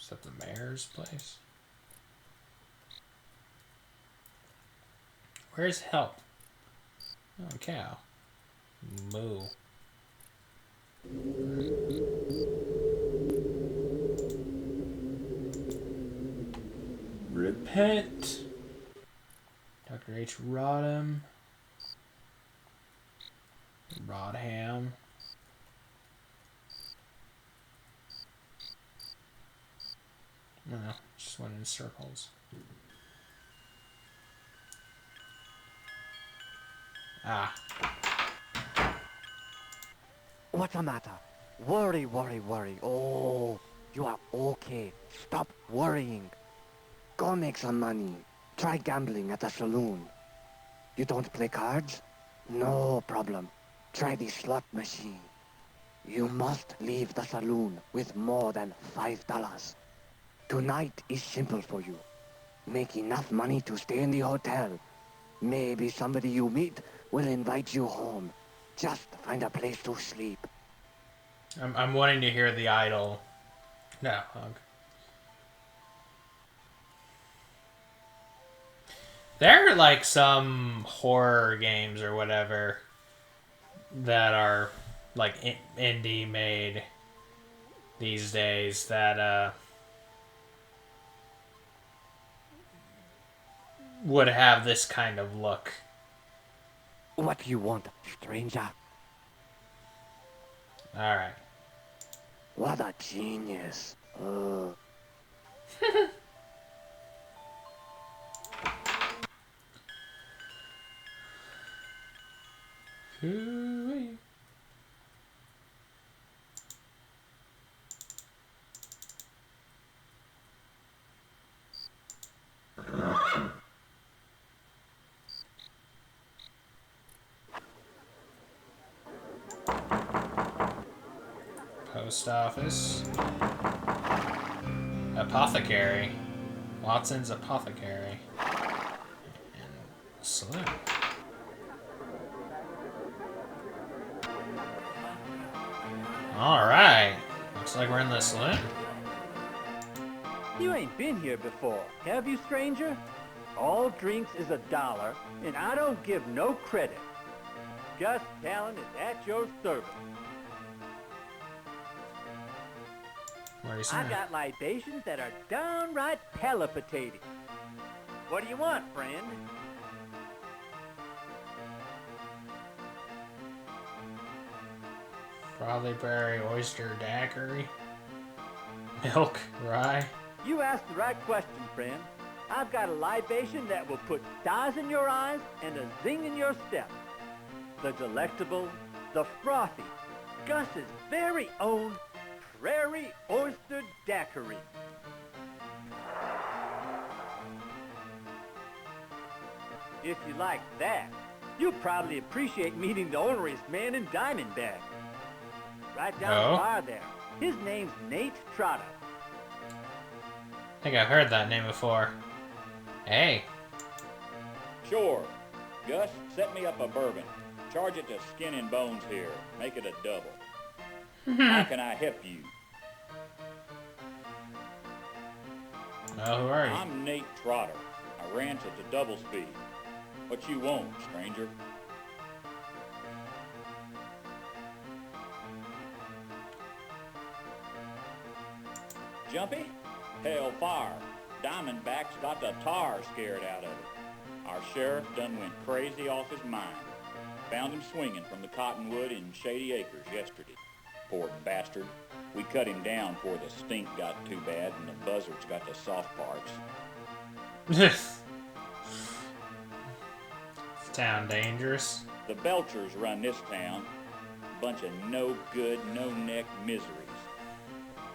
Is that the mayor's place? Where's help? Oh, cow. Moo. Repent. Dr. H. Rodham. Rodham. No, just went in circles. Ah. What's the matter? Worry. Oh, you are okay. Stop worrying. Go make some money. Try gambling at the saloon. You don't play cards? No problem. Try the slot machine. You must leave the saloon with more than $5. Tonight is simple for you. Make enough money to stay in the hotel. Maybe somebody you meet will invite you home. Just find a place to sleep. I'm wanting to hear the idol. No, hug. There are like some horror games or whatever that are like indie made these days that would have this kind of look. What do you want, stranger? All right. What a genius. Hooey. Post office. Apothecary. Watson's Apothecary. And Saloon. Alright. Looks like we're in the saloon. You ain't been here before, have you, stranger? All drinks is $1, and I don't give no credit. Just Callan is at your service. Where are you I sitting? got libations that are downright palpitating. What do you want, friend? Probably berry, oyster, daiquiri. Milk, rye. You asked the right question, friend. I've got a libation that will put stars in your eyes and a zing in your step. The delectable, the frothy, Gus's very own Prairie Oyster Daiquiri. If you like that, you'll probably appreciate meeting the orneriest man in Diamondback. Right down the bar there. His name's Nate Trotter. I think I've heard that name before. Hey. Sure. Gus, set me up a bourbon. Charge it to skin and bones here. Make it a double. How can I help you? Well, who are you? I'm Nate Trotter. I ranch at the Double Speed. What you want, stranger? Jumpy? Hellfire. Diamondback's got the tar scared out of it. Our sheriff done went crazy off his mind. Found him swinging from the cottonwood in Shady Acres yesterday. Poor bastard. We cut him down before the stink got too bad and the buzzards got the soft parts. This town dangerous. The Belchers run this town. Bunch of no-good, no-neck miseries.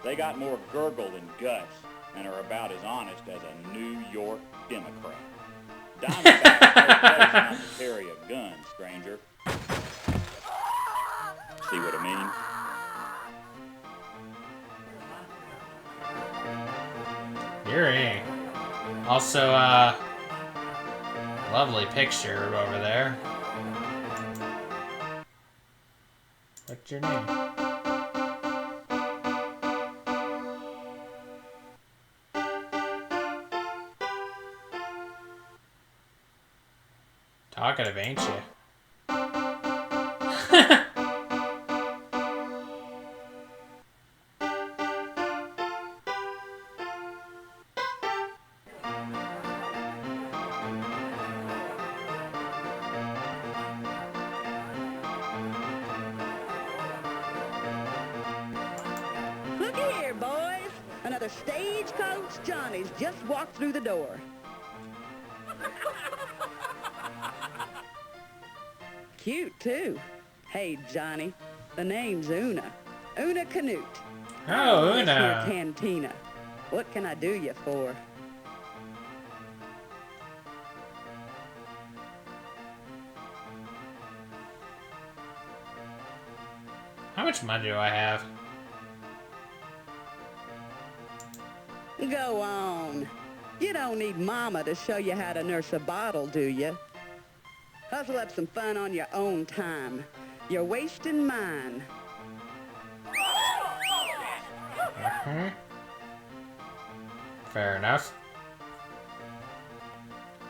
They got more gurgle than guts and are about as honest as a New York Democrat. Diamondback's no place not to carry a gun, stranger. See what I mean? Yuri. Also, lovely picture over there. What's your name? Talkative, ain't you? Looky here, boys. Another stagecoach Johnny's just walked through the door. Cute, too. Hey, Johnny. The name's Oona. Oona Canute. Oh, This here Oona. cantina. What can I do you for? How much money do I have? Go on. You don't need Mama to show you how to nurse a bottle, do you? Hustle up some fun on your own time. You're wasting mine. Fair enough.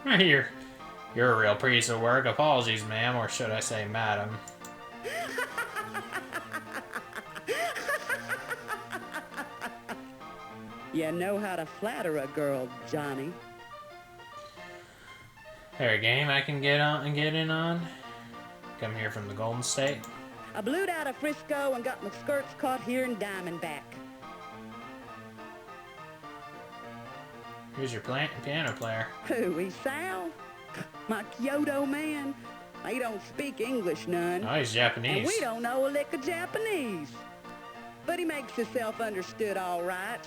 You're a real piece of work. Apologies, ma'am, or should I say, madam. You know how to flatter a girl, Johnny. There a game I can get on and get in on? Come here from the Golden State. I blew out of Frisco and got my skirts caught here in Diamondback. Here's your piano player. Who, Isao? My Kyoto man? He don't speak English none. Oh, he's And Japanese. we don't know a lick of Japanese. But he makes himself understood all right.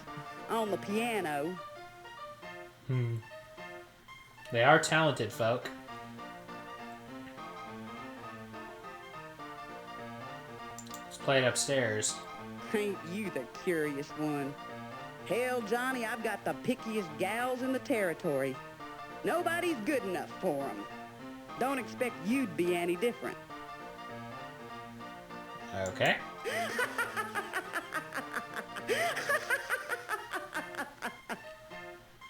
On the piano. They are talented folk. Let's play it upstairs. Ain't you the curious one? Hell, Johnny, I've got the pickiest gals in the territory. Nobody's good enough for 'em. Don't expect you'd be any different. Okay.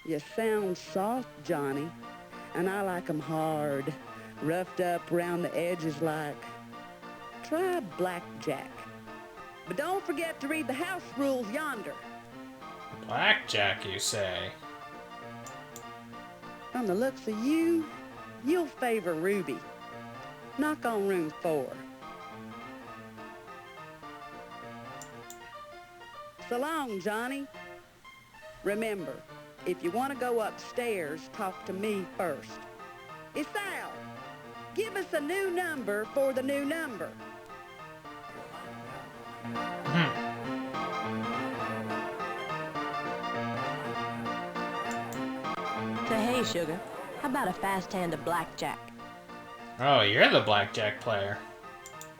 You sound soft, Johnny, and I like 'em hard, roughed up round the edges like. Try Blackjack. But don't forget to read the house rules yonder. Blackjack, you say? From the looks of you, you'll favor Ruby. Knock on room 4. So long, Johnny. Remember, if you want to go upstairs, talk to me first. Isao, give us a new number for the new number. Say, hey, Sugar, how about a fast hand of blackjack? Oh, you're the blackjack player.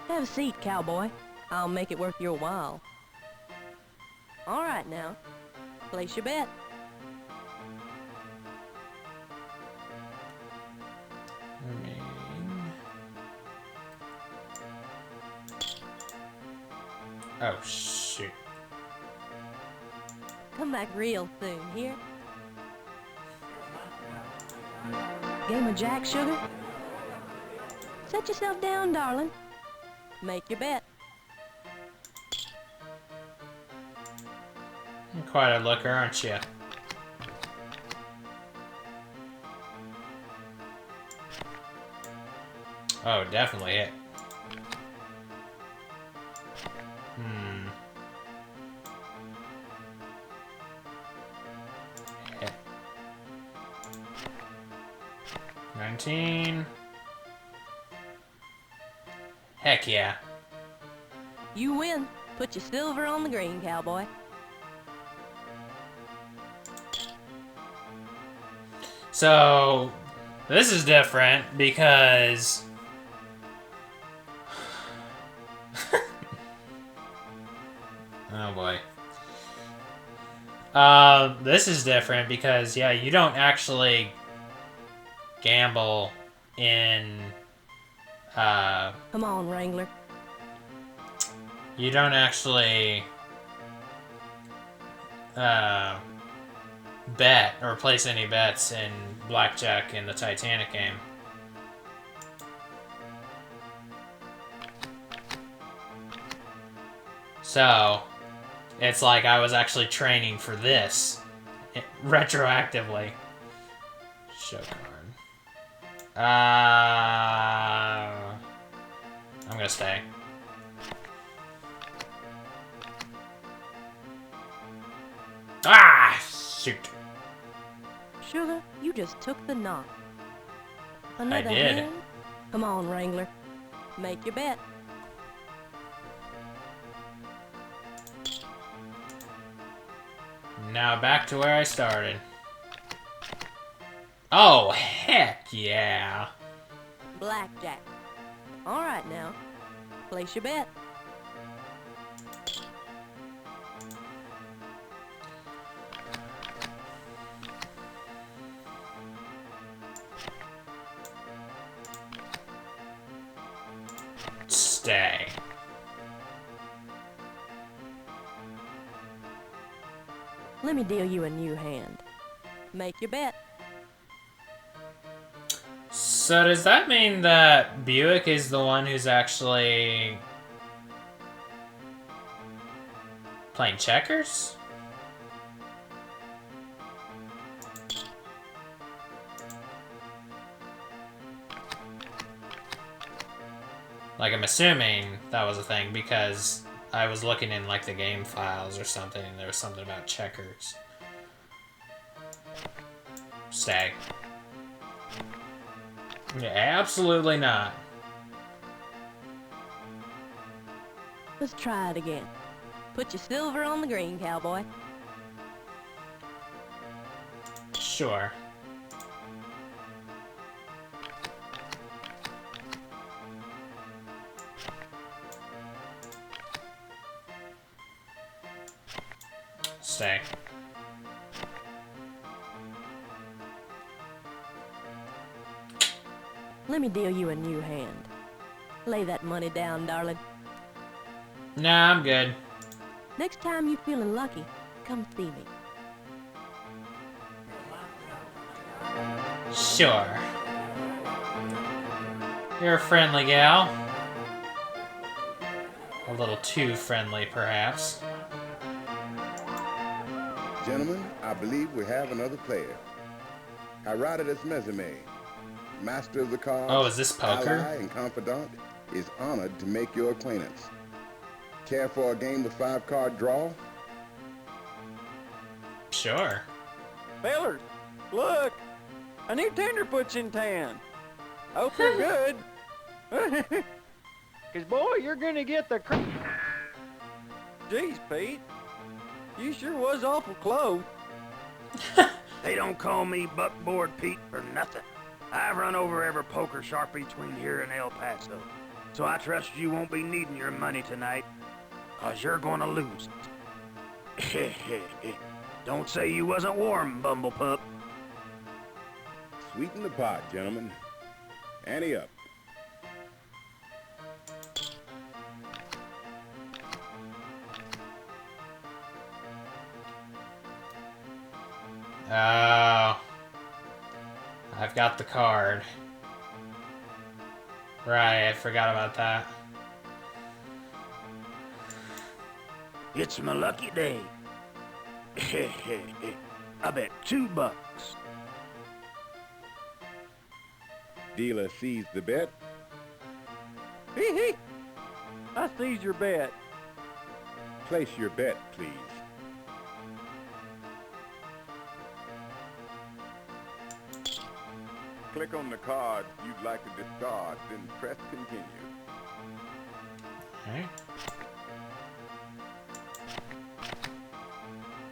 Have a seat, cowboy. I'll make it worth your while. All right, now. Place your bet. Oh, shoot. Come back real soon, here. Game of jack, Sugar? Set yourself down, darling. Make your bet. You're quite a looker, aren't you? Oh, definitely it. Hit. 19. Heck yeah. You win. Put your silver on the green, cowboy. So, this is different because... oh boy. This is different because, yeah, you don't actually gamble in... Come on, Wrangler. You don't actually... bet or place any bets in Blackjack in the Titanic game. So, it's like I was actually training for this retroactively. Show card. I'm gonna stay. Ah! Shoot. Sugar, you just took the knock. Another I did. hand? Come on, Wrangler. Make your bet. Now back to where I started. Oh, heck yeah. Blackjack. All right, now. Place your bet. Stay. Let me deal you a new hand. Make your bet. So does that mean that Buick is the one who's actually playing checkers? Like, I'm assuming that was a thing because I was looking in, like, the game files or something, and there was something about checkers. Stay. Yeah, absolutely not. Let's try it again. Put your silver on the green, cowboy. Sure. say. Let me deal you a new hand. Lay that money down, darling. Nah, I'm good. Next time you feeling lucky, come see me. Sure. You're a friendly gal. A little too friendly, perhaps. Gentlemen, I believe we have another player. Hirotedus Mezamee, master of the cards, Oh, is this poker? ally and confidant, is honored to make your acquaintance. Care for a game of 5-card draw? Sure. Fellers, look! A new tenderfoot's in town. Hope you're good. Cause boy, you're gonna get the Jeez, Pete. You sure was awful close. They don't call me Buckboard Pete for nothing. I've run over every poker sharp between here and El Paso. So I trust you won't be needing your money tonight, cause you're gonna lose it. Don't say you wasn't warm, Bumblepup. Sweeten the pot, gentlemen. Ante up. Oh. I've got the card. Right, I forgot about that. It's my lucky day. I bet $2. Dealer sees the bet. Hee. I sees your bet. Place your bet, please. Click on the card you'd like to discard, then press continue. Okay.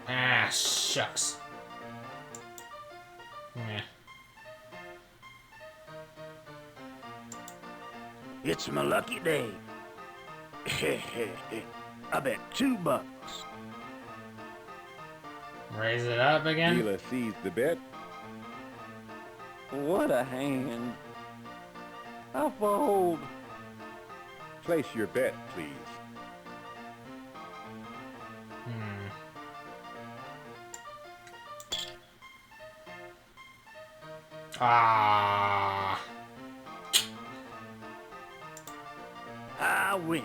Ah, shucks. Yeah. It's my lucky day. I bet $2. Raise it up again. Dealer sees the bet. What a hand. I'll fold. Place your bet, please. Ah. I win.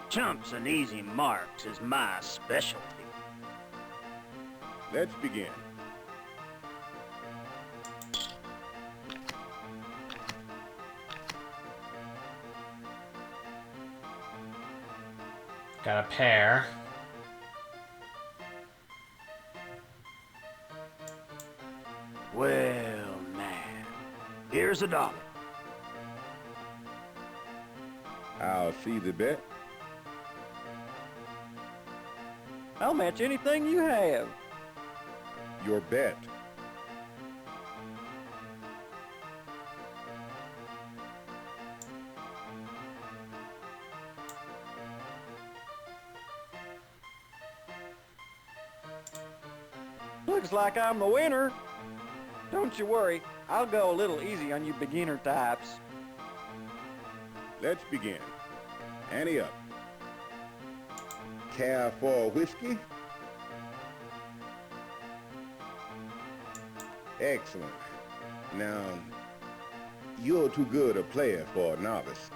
Chumps and easy marks is my specialty. Let's begin. Got a pair. Well, now, here's $1. I'll see the bet. I'll match anything you have. Your bet. Looks like I'm the winner. Don't you worry, I'll go a little easy on you beginner types. Let's begin. Ante up. Care for whiskey? Excellent. Now, you're too good a player for a novice.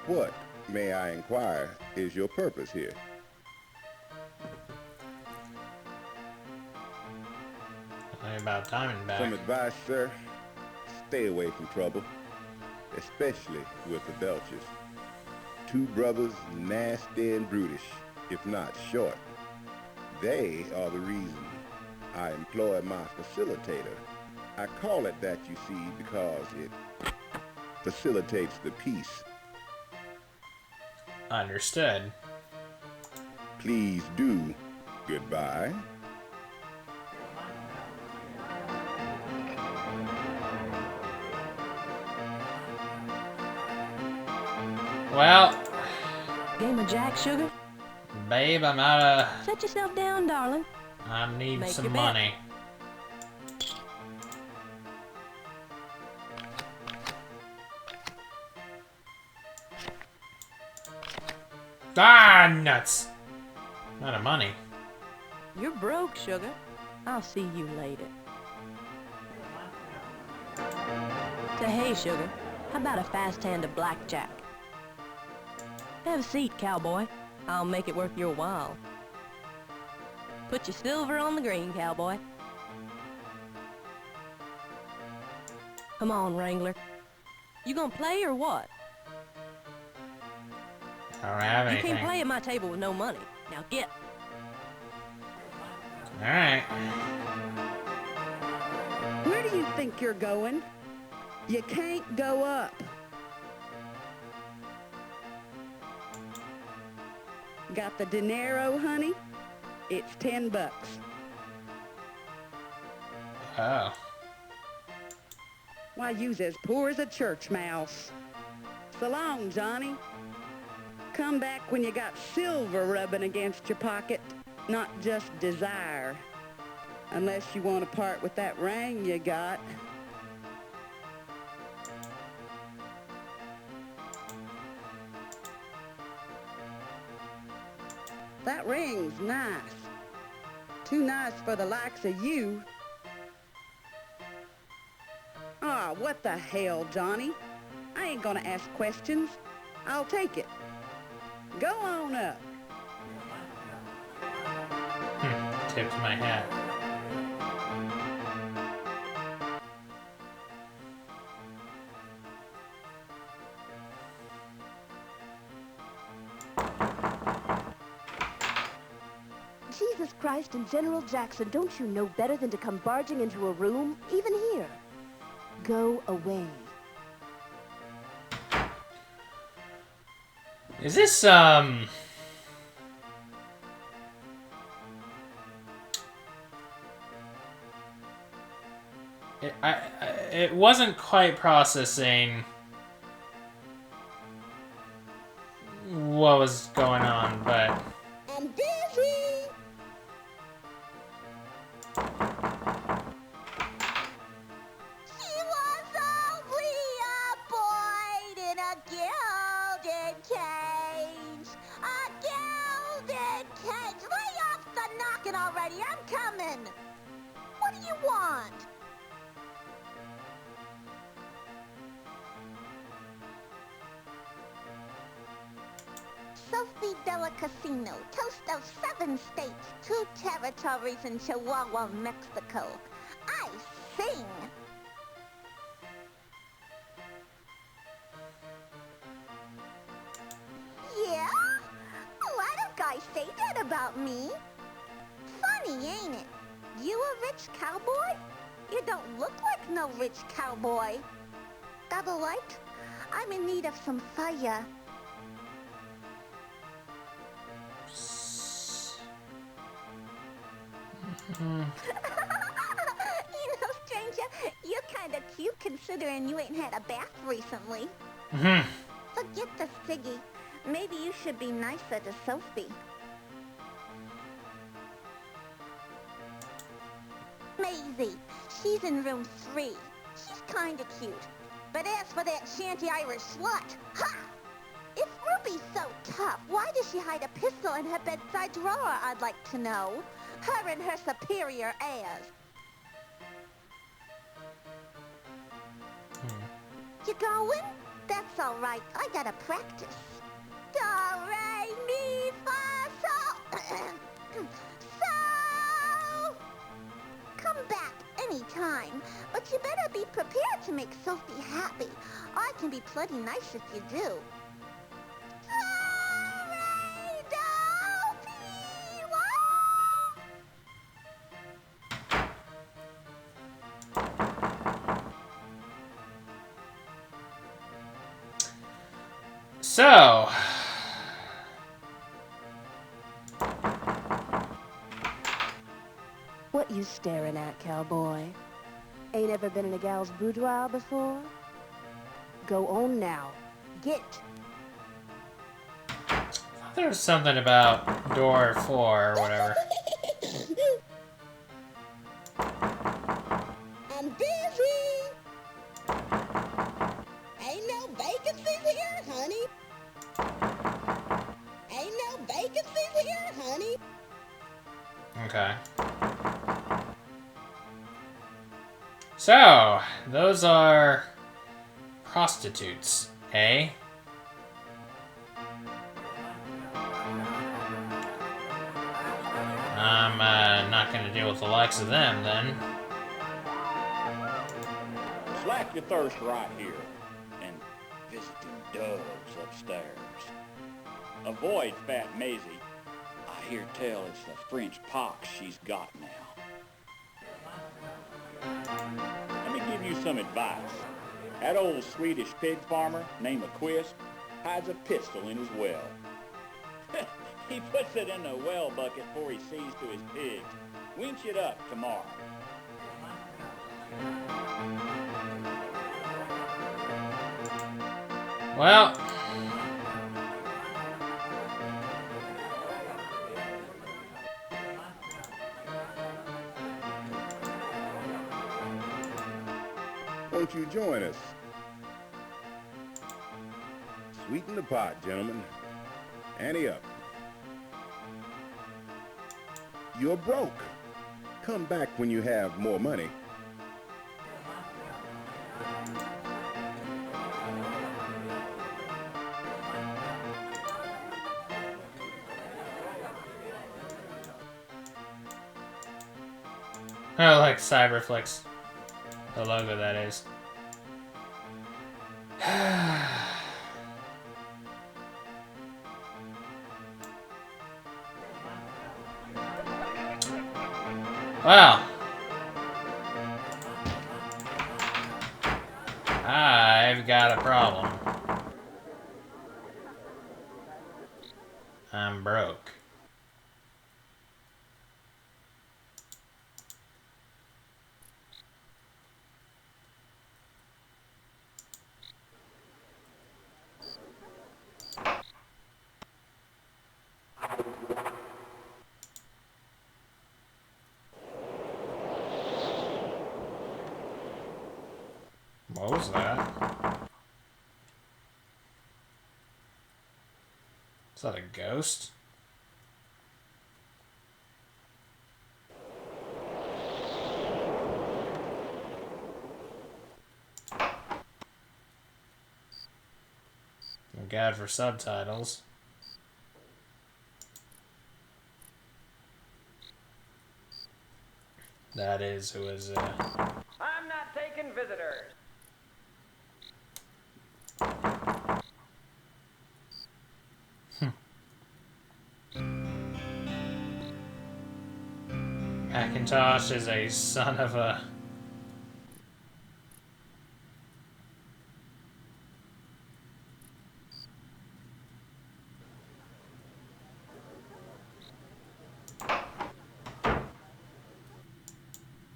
What, may I inquire, is your purpose here? Tell me about Diamondback. Some advice, sir. Stay away from trouble, especially with the Belchers. Two brothers, nasty and brutish, if not short. They are the reason I employ my facilitator. I call it that, you see, because it facilitates the peace. Understood. Please do. Goodbye. Well, Game of jack, sugar? Babe, I'm out of... Set yourself down, darling. I need Make some your bet. money. Ah, nuts! Not of money. You're broke, sugar. I'll see you later. Say, hey, sugar. How about a fast hand of blackjack? Have a seat, cowboy. I'll make it worth your while. Put your silver on the green, cowboy. Come on, Wrangler. You gonna play or what? I don't have You anything. can't play at my table with no money. Now get. Alright. Where do you think you're going? You can't go up. Got the dinero, honey? It's $10. Oh. Why, you's as poor as a church mouse. So long, Johnny. Come back when you got silver rubbing against your pocket, not just desire. Unless you want to part with that ring you got. That ring's nice. Too nice for the likes of you. Ah, what the hell, Johnny? I ain't gonna ask questions. I'll take it. Go on up. Tipped my hat. Jesus Christ and General Jackson, don't you know better than to come barging into a room, even here? Go away. Is this, It wasn't quite processing what was going on, but... I'm busy! She was only a boy in a gilded cage. A gilded cage. Lay off the knocking already. I'm coming. What do you want? Sophie Delacasino, toast of 7 states, 2 territories in Chihuahua, Mexico. I sing. Yeah? Why don't guys say that about me? Funny, ain't it? You a rich cowboy? You don't look like no rich cowboy. Got a light? I'm in need of some fire. You know, stranger, you're kind of cute considering you ain't had a bath recently. Forget the ciggy. Maybe you should be nicer to Sophie. Maizie, she's in room 3. She's kind of cute. But as for that shanty Irish slut, ha! If Ruby's so tough, why does she hide a pistol in her bedside drawer, I'd like to know? Her and her superior ass. You going? That's all right. I gotta practice. Do, re, mi, fa, sol. So, come back anytime, but you better be prepared to make Sophie happy. I can be plenty nice if you do. So, What you staring at, cowboy? Ain't ever been in a gal's boudoir before? Go on now. Get. There was something about door 4 or whatever. I'm busy. Ain't no vacancies here, honey. Ain't no vacancies here, honey. Okay. So, those are prostitutes, eh? I'm not gonna deal with the likes of them, then. Slack your thirst right here, and visit them doves upstairs. Avoid fat Maizie. I hear tell it's the French pox she's got now. Let me give you some advice. That old Swedish pig farmer named McQuist hides a pistol in his well. He puts it in the well bucket before he sees to his pigs. Winch it up tomorrow. Well, won't you join us? Sweeten the pot, gentlemen. Ante up. You're broke. Come back when you have more money. I like Cyberflex. The logo, that is. Well, I've got a problem. I'm broke. What was that? Is that a ghost? Thank God for subtitles. That is who is I'm not taking visitors. Macintosh is a son of a...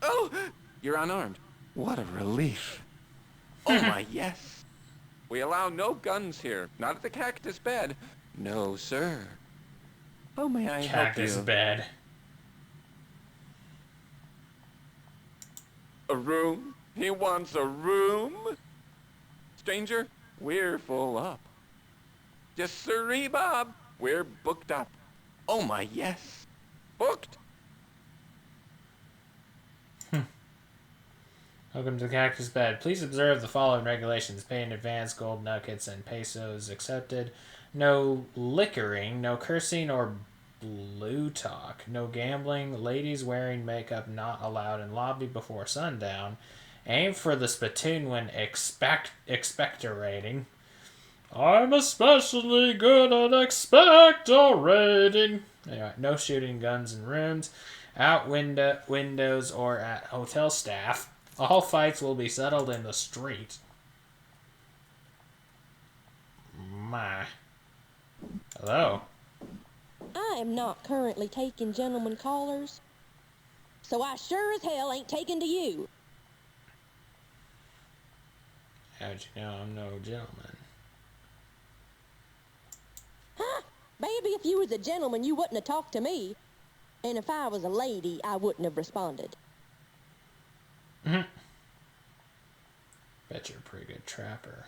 Oh! You're unarmed. What a relief. Oh my, yes. We allow no guns here. Not at the Cactus bed. No, sir. How may I help you? Cactus bed. A room? He wants a room? Stranger, we're full up. Yes, sirree, Bob. We're booked up. Oh my, yes. Booked. Welcome to the Cactus Bed. Please observe the following regulations. Pay in advance, gold nuggets and pesos accepted. No liquoring, no cursing or blue talk. No gambling. Ladies wearing makeup not allowed in lobby before sundown. Aim for the spittoon when expectorating. I'm especially good at expectorating. Anyway, no shooting guns in rooms, out windows or at hotel staff. All fights will be settled in the street. My. Hello. I am not currently taking gentlemen callers, so I sure as hell ain't taking to you. How'd you know I'm no gentleman? Huh? Maybe if you was a gentleman, you wouldn't have talked to me. And if I was a lady, I wouldn't have responded. Bet you're a pretty good trapper.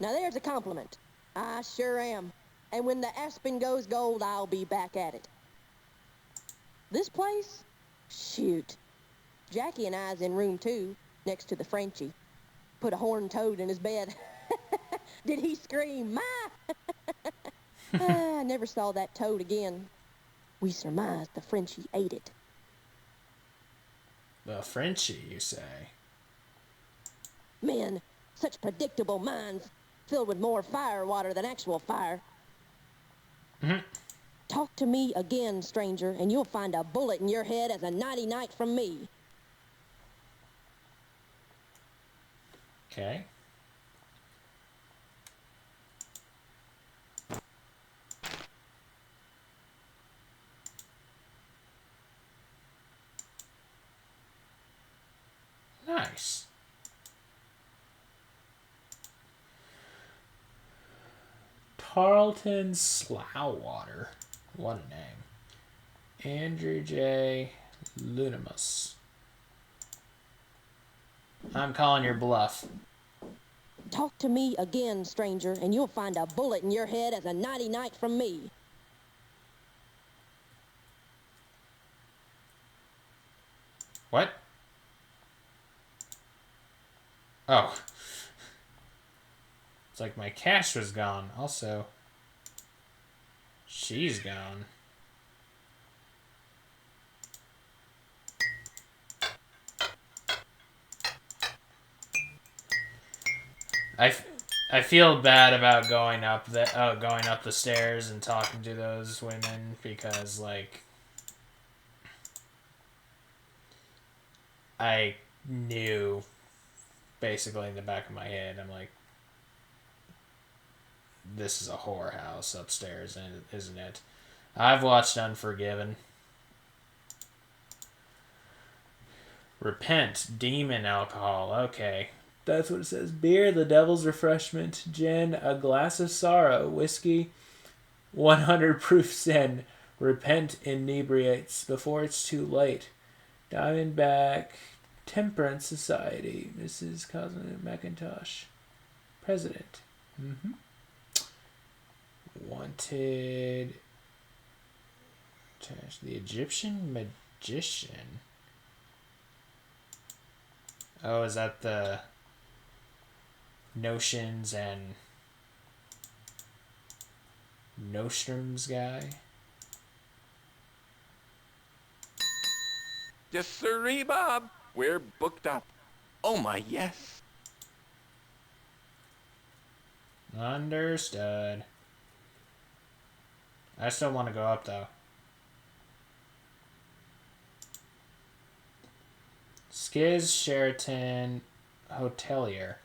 Now there's a compliment. I sure am. And when the aspen goes gold, I'll be back at it. This place? Shoot. Jackie and I's in room 2, next to the Frenchie. Put a horned toad in his bed. Did he scream, Ma? I never saw that toad again. We surmised the Frenchie ate it. The Frenchie, you say? Men, such predictable minds, filled with more fire water than actual fire. Talk to me again, stranger, and you'll find a bullet in your head as a nighty-night from me. Okay. Nice. Tarleton Slowwater. What a name. Andrew J. Lunimus. I'm calling your bluff. Talk to me again, stranger, and you'll find a bullet in your head as a nighty-night from me. What? Oh. It's like my cash was gone. Also, she's gone. I feel bad about going up the stairs and talking to those women because, like, I knew basically in the back of my head, I'm like, this is a whorehouse upstairs, isn't it? I've watched Unforgiven. Repent, demon alcohol. Okay. That's what it says. Beer, the devil's refreshment. Gin, a glass of sorrow. Whiskey, 100 proof sin. Repent inebriates before it's too late. Diamondback, Temperance Society. Mrs. Cosmo McIntosh, President. Wanted. The Egyptian Magician. Oh, is that the Notions and Nostrums guy? Yes, sirree, Bob. We're booked up. Oh, my, yes. Understood. I still want to go up, though. Skiz Sheraton Hotelier.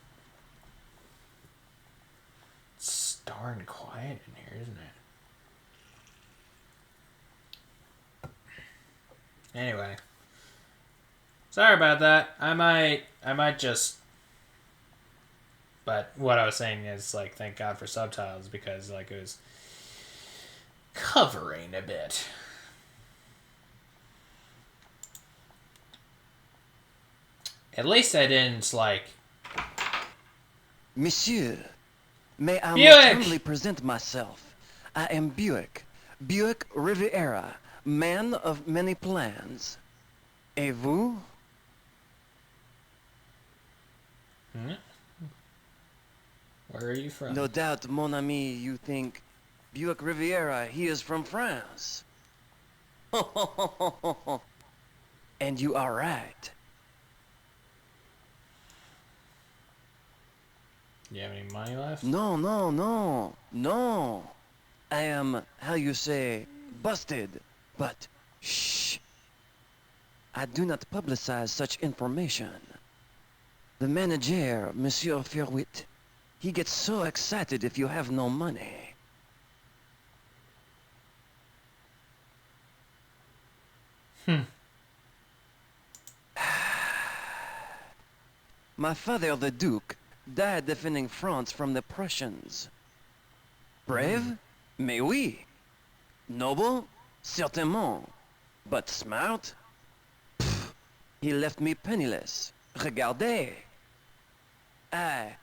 It's darn quiet in here, isn't it? Anyway. Sorry about that. I might just... But what I was saying is, like, thank God for subtitles because, like, it was covering a bit. At least I didn't, like... Monsieur, may I Buick! most humbly present myself. I am Buick. Buick Riviera, man of many plans. Et vous? Where are you from? No doubt, mon ami, you think Buick Riviera, he is from France. And you are right. Do you have any money left? No, no, no, no. I am, how you say, busted. But, shh. I do not publicize such information. The manager, Monsieur Fearwitt, he gets so excited if you have no money. My father, the Duke, died defending France from the Prussians. Brave? Mais oui. Noble? Certainement. But smart? Pfft, he left me penniless. Regardez. I,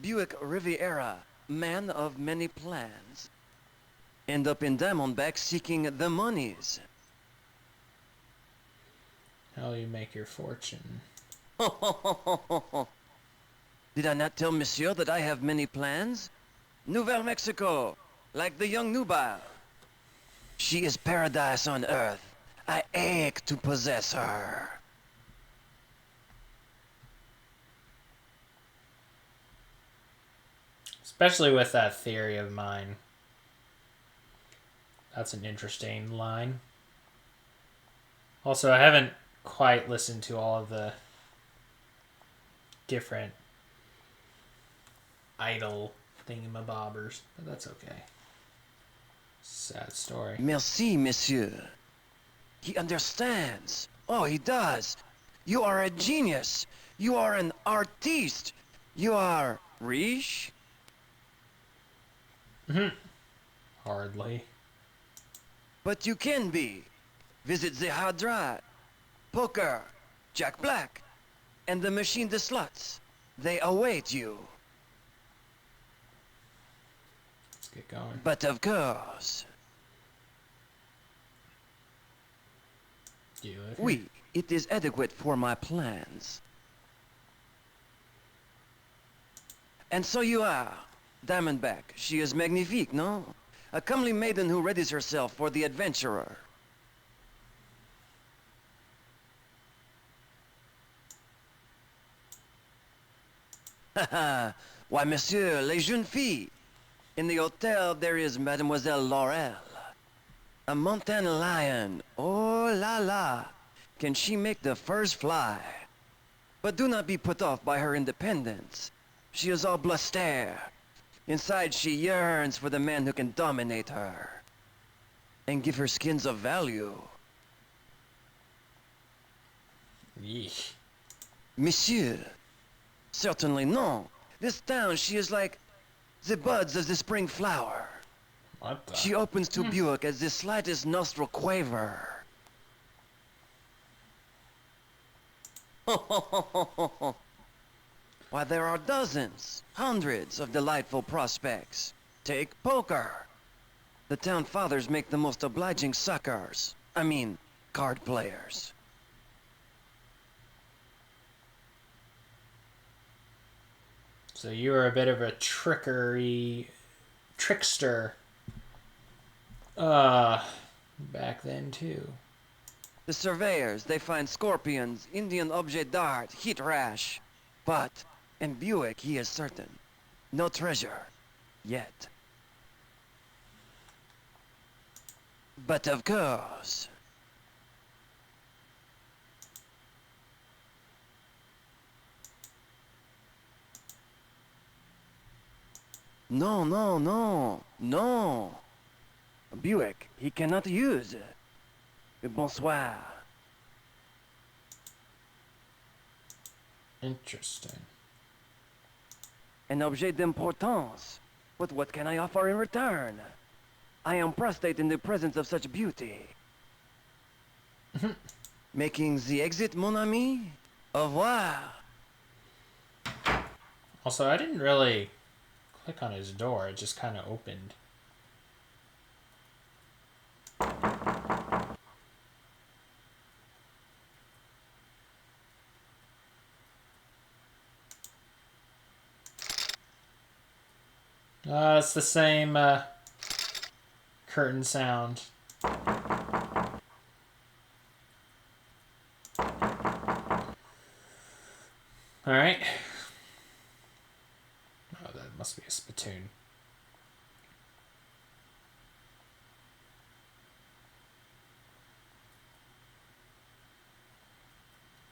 Buick Riviera, man of many plans. End up in Diamondback seeking the monies. How you make your fortune? Did I not tell Monsieur that I have many plans? Nouvelle Mexico, like the young nubile. She is paradise on earth. I ache to possess her. Especially with that theory of mine. That's an interesting line. Also, I haven't quite listened to all of the different idol thingamabobbers, but that's okay. Sad story. Merci, monsieur. He understands. Oh, he does. You are a genius. You are an artiste. You are riche? Hardly. But you can be. Visit the hard drive. Poker, Jack Black, and the machine de slots. They await you. Let's get going. But of course. Do you live here? Oui, it is adequate for my plans. And so you are, Diamondback. She is magnifique, no? A comely maiden who readies herself for the adventurer. Haha, why, monsieur, les jeunes filles. In the hotel there is Mademoiselle Laurel. A mountain lion. Oh la la. Can she make the first fly? But do not be put off by her independence. She is all bluster. Inside she yearns for the man who can dominate her. And give her skins of value. Yeesh. Monsieur. Certainly no. This town, she is like the buds of the spring flower. What the? She opens to Buick as the slightest nostril quaver. Why, there are dozens, hundreds of delightful prospects. Take poker. The town fathers make the most obliging suckers. I mean, card players. So you were a bit of a trickster. Back then too. The surveyors, they find scorpions, Indian objet d'art, heat rash. But in Buick, he is certain. No treasure. Yet. But of course. No, no, no, no. Buick, he cannot use. Bonsoir. Interesting. An objet d'importance. But what can I offer in return? I am prostrate in the presence of such beauty. Making the exit, mon ami? Au revoir. Also, I didn't really click on his door. It just kind of opened. It's the same curtain sound. Alright. Oh, that must be a spittoon.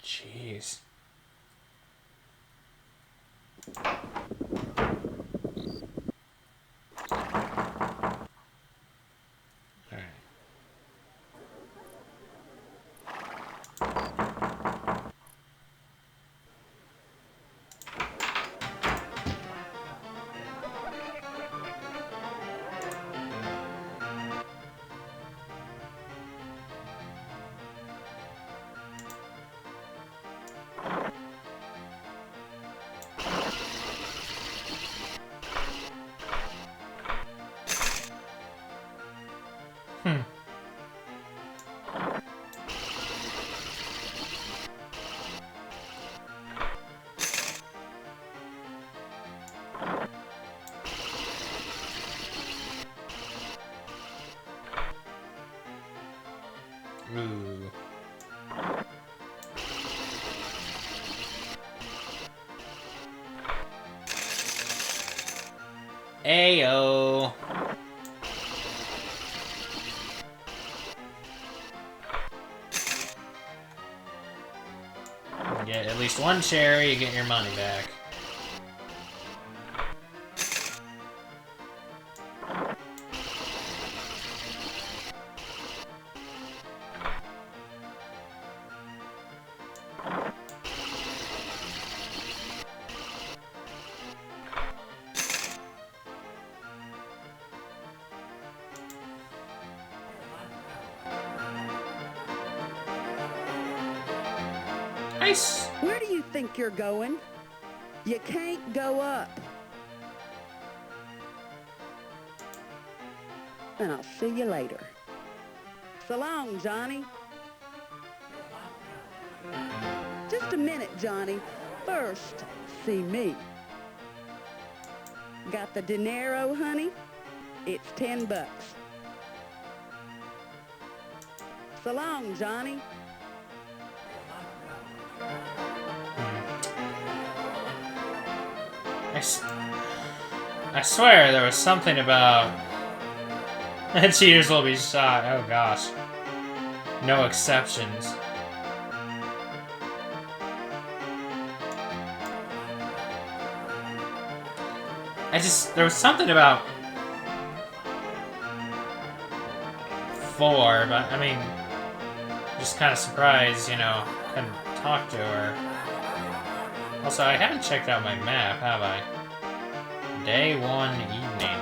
Jeez. Ooh. Ayo. You get at least one cherry, you get your money back. Nice. Where do you think you're going? You can't go up. And I'll see you later. So long, Johnny. Just a minute, Johnny. First, see me. Got the dinero, honey? It's $10. So long, Johnny. I swear there was something about cheaters will be shot. Oh gosh. No exceptions. There was something about 4, but I mean, just kind of surprised, you know, couldn't talk to her. Also, I haven't checked out my map, have I? Day 1 evening.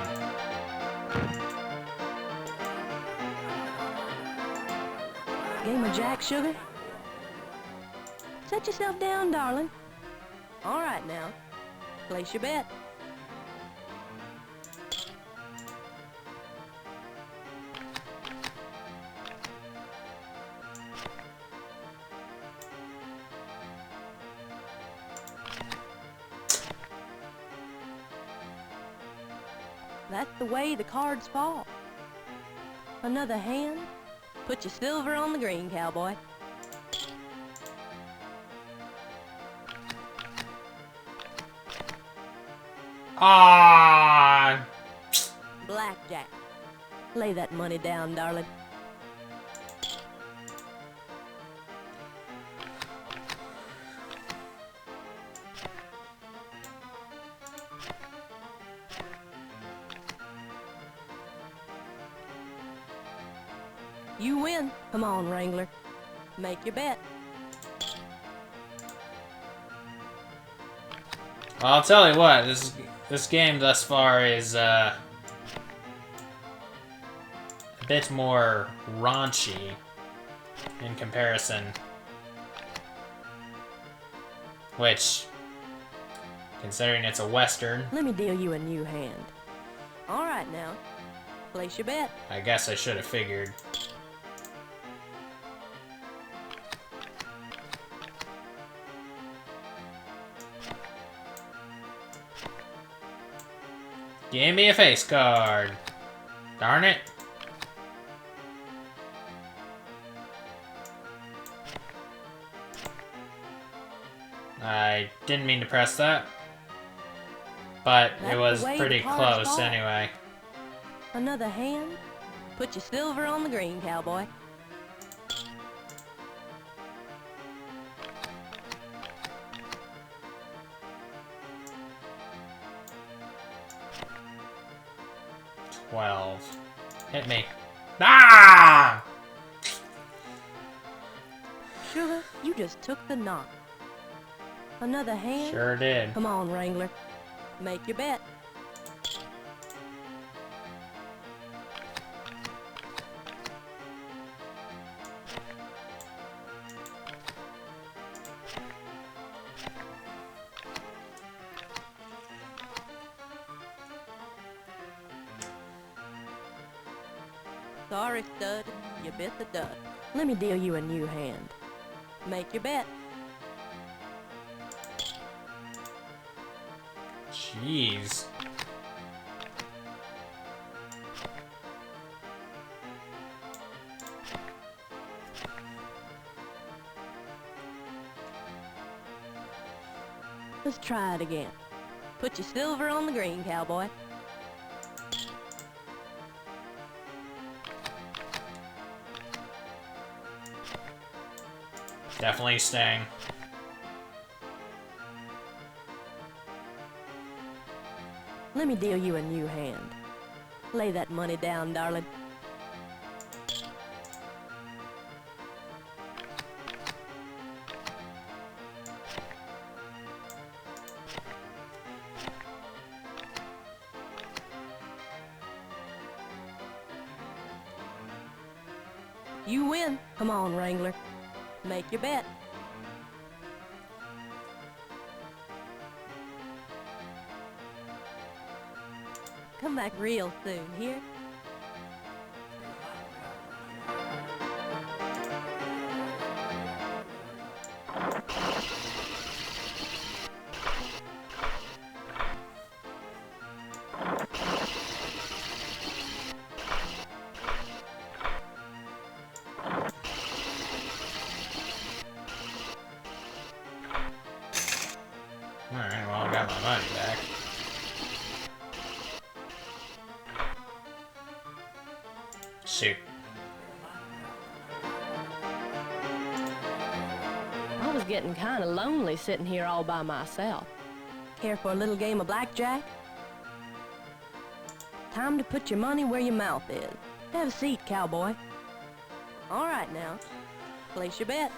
Game of Jack, sugar? Set yourself down, darling. All right now. Place your bet. That's the way the cards fall. Another hand. Put your silver on the green, cowboy. Ah! Blackjack. Lay that money down, darling. You win. Come on, Wrangler. Make your bet. Well, I'll tell you what, this game thus far is a bit more raunchy in comparison. Which, considering it's a Western, Let me deal you a new hand. All right now. Place your bet. I guess I should have figured. Give me a face card. Darn it. I didn't mean to press that. But it was pretty close anyway. Another hand. Put your silver on the green, cowboy. Hit me. Ah! Sugar, you just took the knock. Another hand? Sure did. Come on, Wrangler. Make your bet. Sorry, stud. You bit the dust. Let me deal you a new hand. Make your bet. Jeez. Let's try it again. Put your silver on the green, cowboy. Definitely staying. Let me deal you a new hand. Lay that money down, darling. You win. Come on, Wrangler. Make your bet. Come back real soon, here? Alright, well, I got my money back. Shoot. I was getting kind of lonely sitting here all by myself. Care for a little game of blackjack? Time to put your money where your mouth is. Have a seat, cowboy. All right now, place your bet.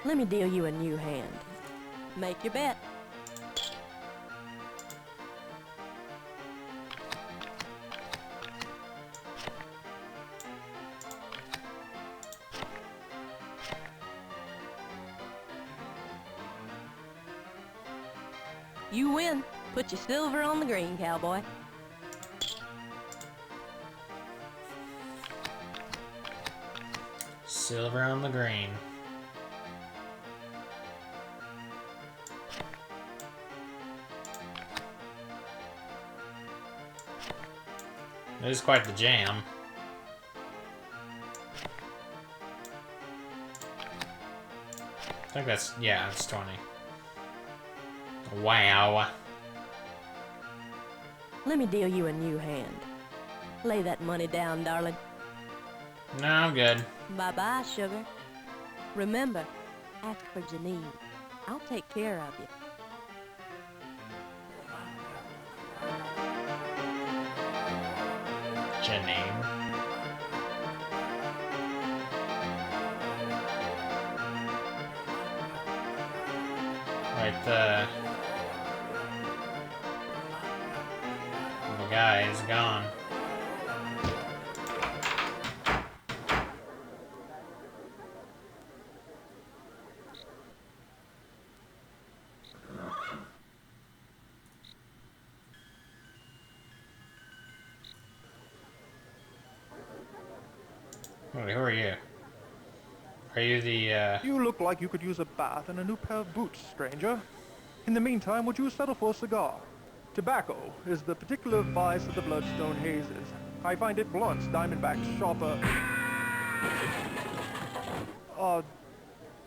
Let me deal you a new hand. Make your bet. You win. Put your silver on the green, cowboy. Silver on the green. It is quite the jam. I think that's, yeah, it's 20. Wow. Let me deal you a new hand. Lay that money down, darling. No, I'm good. Bye-bye, sugar. Remember, ask for Janeen. I'll take care of you. Janeen. Right, the guy is gone. Wait, who are you? Are you the, You look like you could use a bath and a new pair of boots, stranger. In the meantime, would you settle for a cigar? Tobacco is the particular vice of the Bloodstone-Hayes. I find it blunts Diamondback's sharper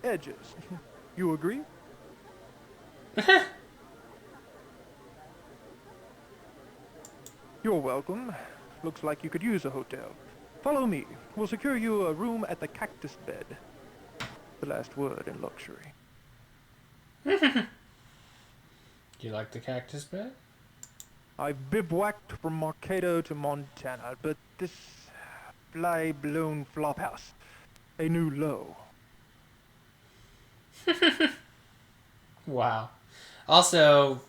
edges. You agree? You're welcome. Looks like you could use a hotel. Follow me. We'll secure you a room at the Cactus bed. The last word in luxury. Do you like the Cactus bed? I've bivouacked from Marcado to Montana, but this fly-blown flophouse, a new low. Wow. Also,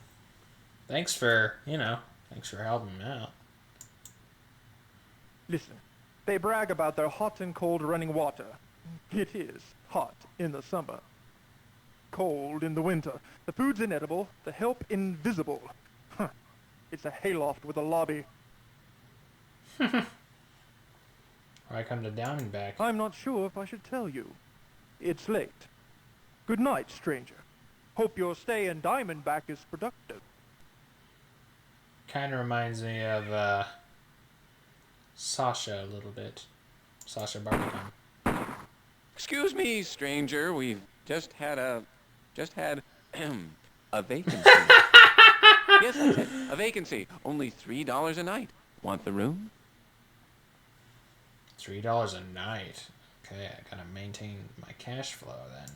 thanks for helping me out. Listen, they brag about their hot and cold running water. It is hot in the summer, cold in the winter. The food's inedible, the help invisible. Huh. It's a hayloft with a lobby. Why come to Diamondback? I'm not sure if I should tell you. It's late. Good night, stranger. Hope your stay in Diamondback is productive. Kind of reminds me of Sasha a little bit. Sasha Barbicon. Excuse me, stranger. We've just had a vacancy. Yes, I said a vacancy. Only $3 a night. Want the room? $3 a night. Okay, I gotta maintain my cash flow then.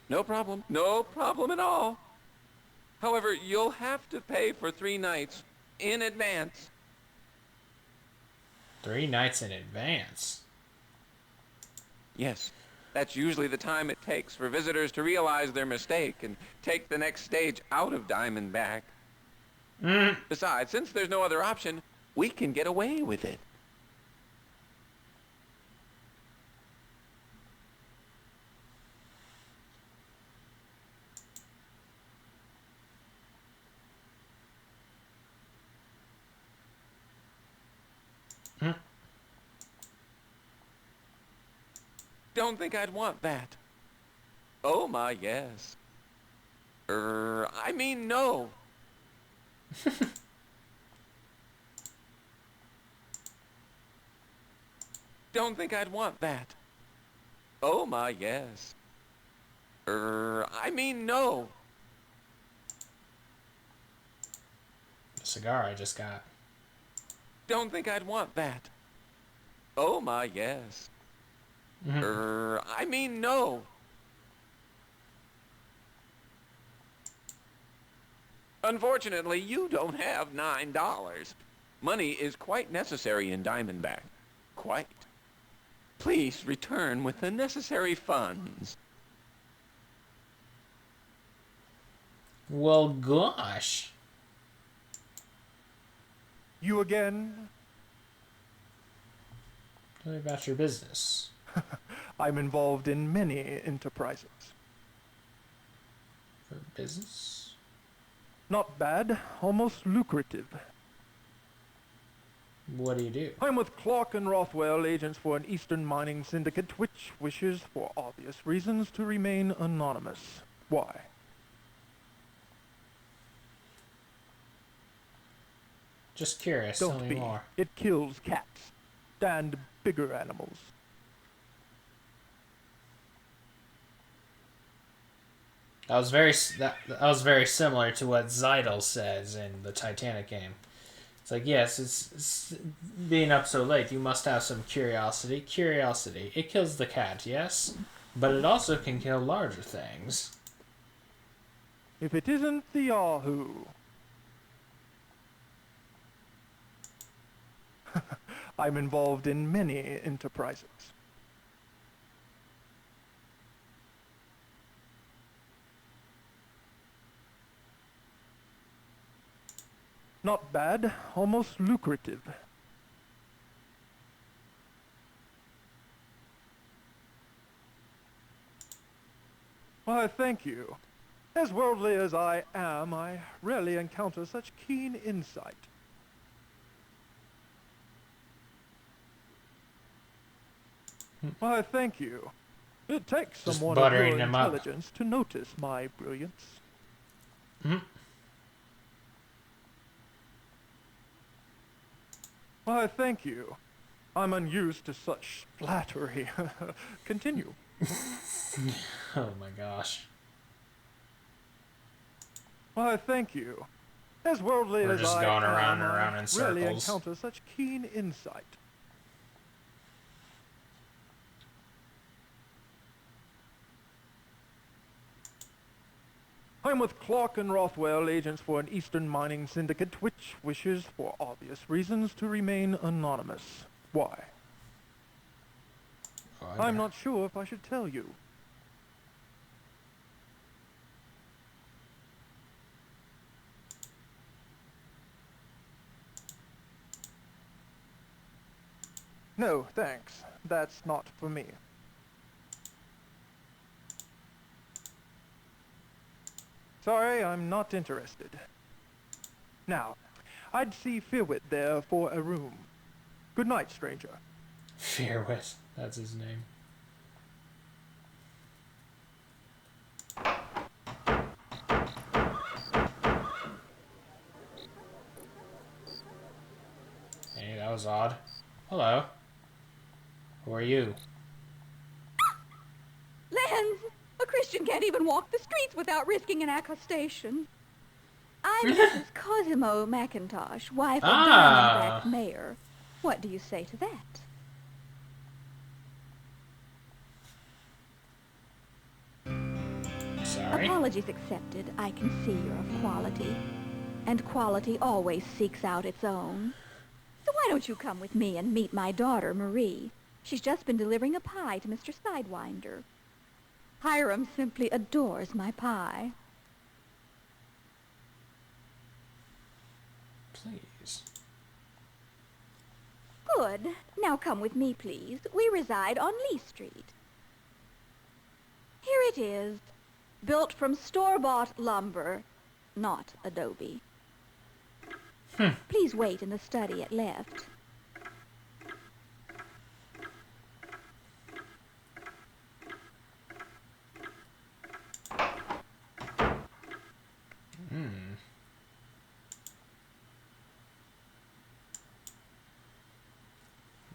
No problem. No problem at all. However, you'll have to pay for 3 nights in advance. 3 nights in advance? Yes. That's usually the time it takes for visitors to realize their mistake and take the next stage out of Diamondback. Besides, since there's no other option, we can get away with it. Don't think I'd want that. Oh my, yes. I mean no. Don't think I'd want that. Oh my, yes. I mean no. The cigar I just got. Don't think I'd want that. Oh my, yes. I mean no. Unfortunately, you don't have $9. Money is quite necessary in Diamondback. Quite. Please return with the necessary funds. Well, gosh. You again? Tell me about your business. I'm involved in many enterprises. For business? Not bad, almost lucrative. What do you do? I'm with Clark and Rothwell, agents for an Eastern mining syndicate, which wishes, for obvious reasons, to remain anonymous. Why? Just curious. Don't Tell be. me more. It kills cats and bigger animals. That was very similar to what Zeidel says in the Titanic game. It's like, yes, it's being up so late, you must have some curiosity. Curiosity. It kills the cat, yes, but it also can kill larger things. If it isn't the Yahoo. I'm involved in many enterprises. Not bad, almost lucrative. Why, thank you. As worldly as I am, I rarely encounter such keen insight. Why, thank you. It takes Just someone of your buttering them up. intelligence to notice my brilliance. Why, thank you. I'm unused to such flattery. Continue. Oh my gosh. Why, thank you. As worldly We're as just I going am, around and I around in rarely circles. encounter such keen insight. I'm with Clark and Rothwell, agents for an Eastern mining syndicate, which wishes, for obvious reasons, to remain anonymous. Why? I'm not sure if I should tell you. No, thanks. That's not for me. Sorry, I'm not interested. Now, I'd see Fearwitt there for a room. Good night, stranger. Fearwitt, that's his name. Hey, that was odd. Hello. Who are you? Lance, a Christian can't even walk the streets without risking an accusation. I'm Mrs. Cosimo McIntosh, wife of Diamondback Mayor. What do you say to that? Sorry? Apologies accepted. I can see you're of quality. And quality always seeks out its own. So why don't you come with me and meet my daughter, Marie? She's just been delivering a pie to Mr. Sidewinder. Hiram simply adores my pie. Please. Good. Now come with me, please. We reside on Lee Street. Here it is. Built from store-bought lumber, not adobe. Please wait in the study at left.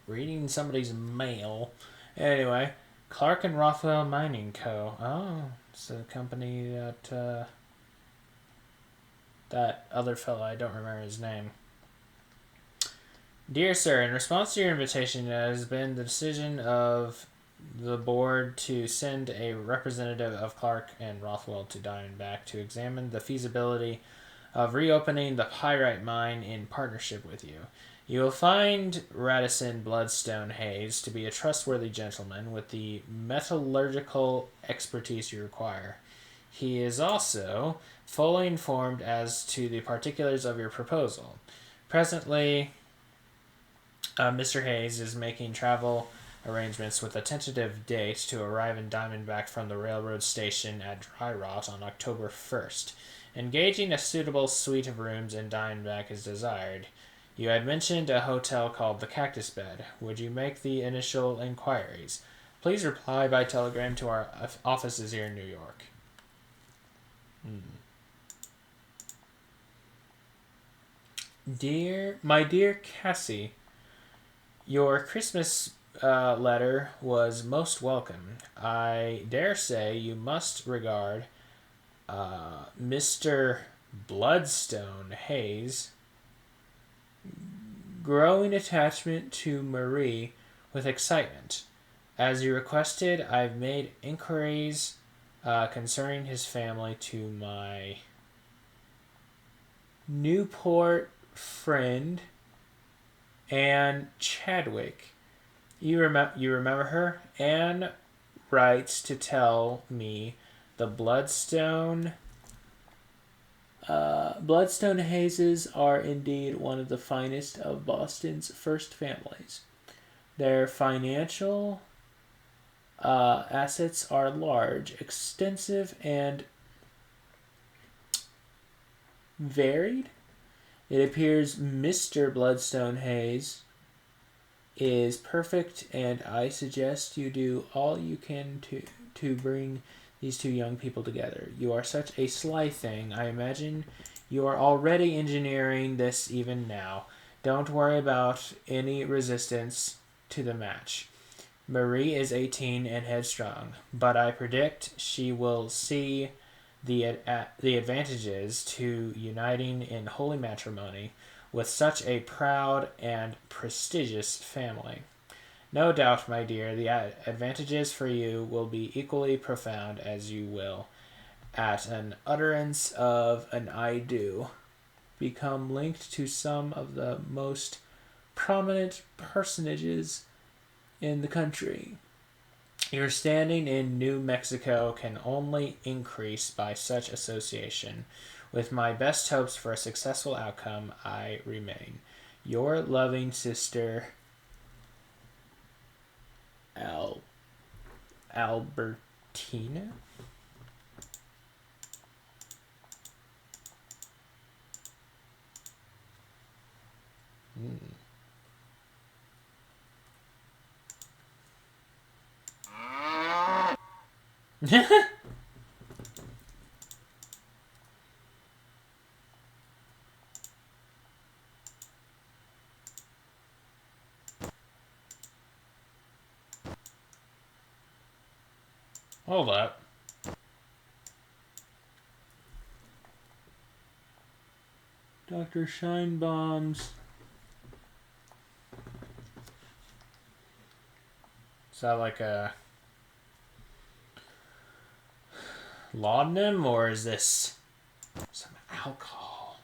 Reading somebody's mail. Anyway, Clark and Rothwell Mining Co. Oh, it's a company that that other fella, I don't remember his name. Dear Sir, in response to your invitation, it has been the decision of the board to send a representative of Clark and Rothwell to Diamondback to examine the feasibility of reopening the pyrite mine in partnership with you. You will find Radisson Bloodstone-Hayes to be a trustworthy gentleman with the metallurgical expertise you require. He is also fully informed as to the particulars of your proposal. Presently, Mr. Hayes is making travel arrangements with a tentative date to arrive in Diamondback from the railroad station at Dry Rot on October 1st. Engaging a suitable suite of rooms in Diamondback is desired. You had mentioned a hotel called the Cactus Bed. Would you make the initial inquiries? Please reply by telegram to our offices here in New York. My dear Cassie, your Christmas letter was most welcome. I dare say you must regard Mr. Bloodstone-Hayes' growing attachment to Marie with excitement. As you requested, I've made inquiries concerning his family to my Newport friend Anne Chadwick. You remember her? Anne writes to tell me the Bloodstone-Hayeses are indeed one of the finest of Boston's first families. Their financial assets are large, extensive, and varied. It appears Mr. Bloodstone-Hayes is perfect, and I suggest you do all you can to bring these two young people together. You are such a sly thing. I imagine you are already engineering this even now. Don't worry about any resistance to the match. Marie is 18 and headstrong, but I predict she will see the advantages to uniting in holy matrimony with such a proud and prestigious family. No doubt, my dear, the advantages for you will be equally profound as you will, at an utterance of an I do, become linked to some of the most prominent personages in the country. Your standing in New Mexico can only increase by such association. With my best hopes for a successful outcome, I remain your loving sister, Albertina? Hold up. Dr. Shinebombs. Is that like a laudanum, or is this some alcohol?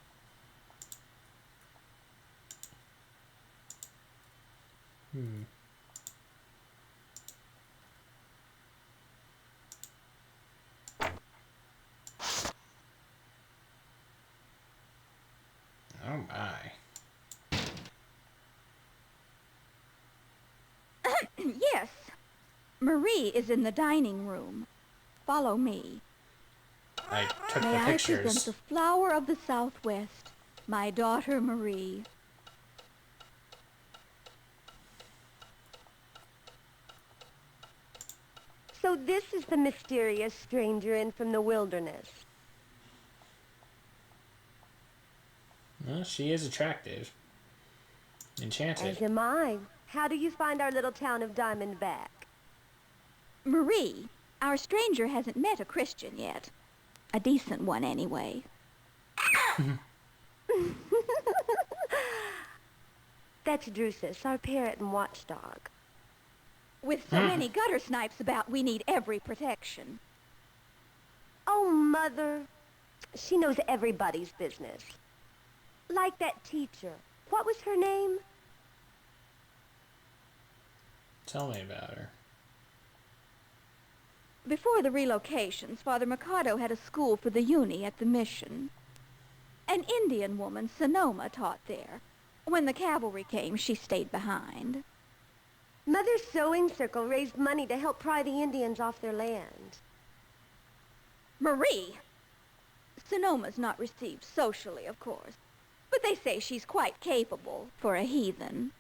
Oh my. Yes. Marie is in the dining room. Follow me. I took May the I pictures. present the flower of the Southwest, my daughter Marie. So this is the mysterious stranger in from the wilderness. Well, she is attractive. Enchanted. As am I. How do you find our little town of Diamondback? Marie, our stranger hasn't met a Christian yet. A decent one, anyway. That's Drusus, our parrot and watchdog. With so many gutter snipes about, we need every protection. Oh, Mother. She knows everybody's business. Like that teacher. What was her name? Tell me about her. Before the relocations, Father Mercado had a school for the uni at the mission. An Indian woman, Sonoma, taught there. When the cavalry came, she stayed behind. Mother's sewing circle raised money to help pry the Indians off their land. Marie! Sonoma's not received socially, of course, but they say she's quite capable for a heathen.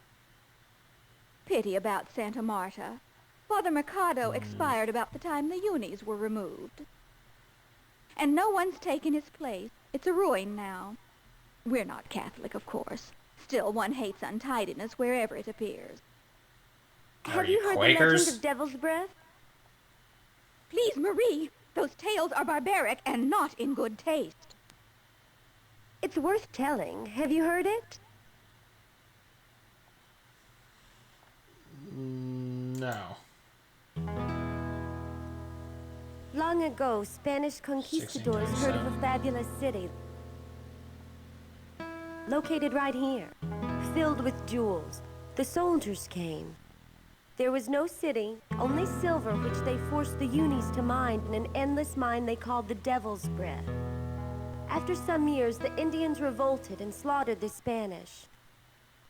Pity about Santa Marta. Father Mercado expired about the time the unis were removed. And no one's taken his place. It's a ruin now. We're not Catholic, of course. Still, one hates untidiness wherever it appears. Have you heard the legend of Devil's Breath? Please, Marie, those tales are barbaric and not in good taste. It's worth telling. Have you heard it? No. Long ago, Spanish conquistadors heard of a fabulous city located right here, filled with jewels. The soldiers came. There was no city, only silver, which they forced the unis to mine in an endless mine they called the Devil's Breath. After some years, the Indians revolted and slaughtered the Spanish.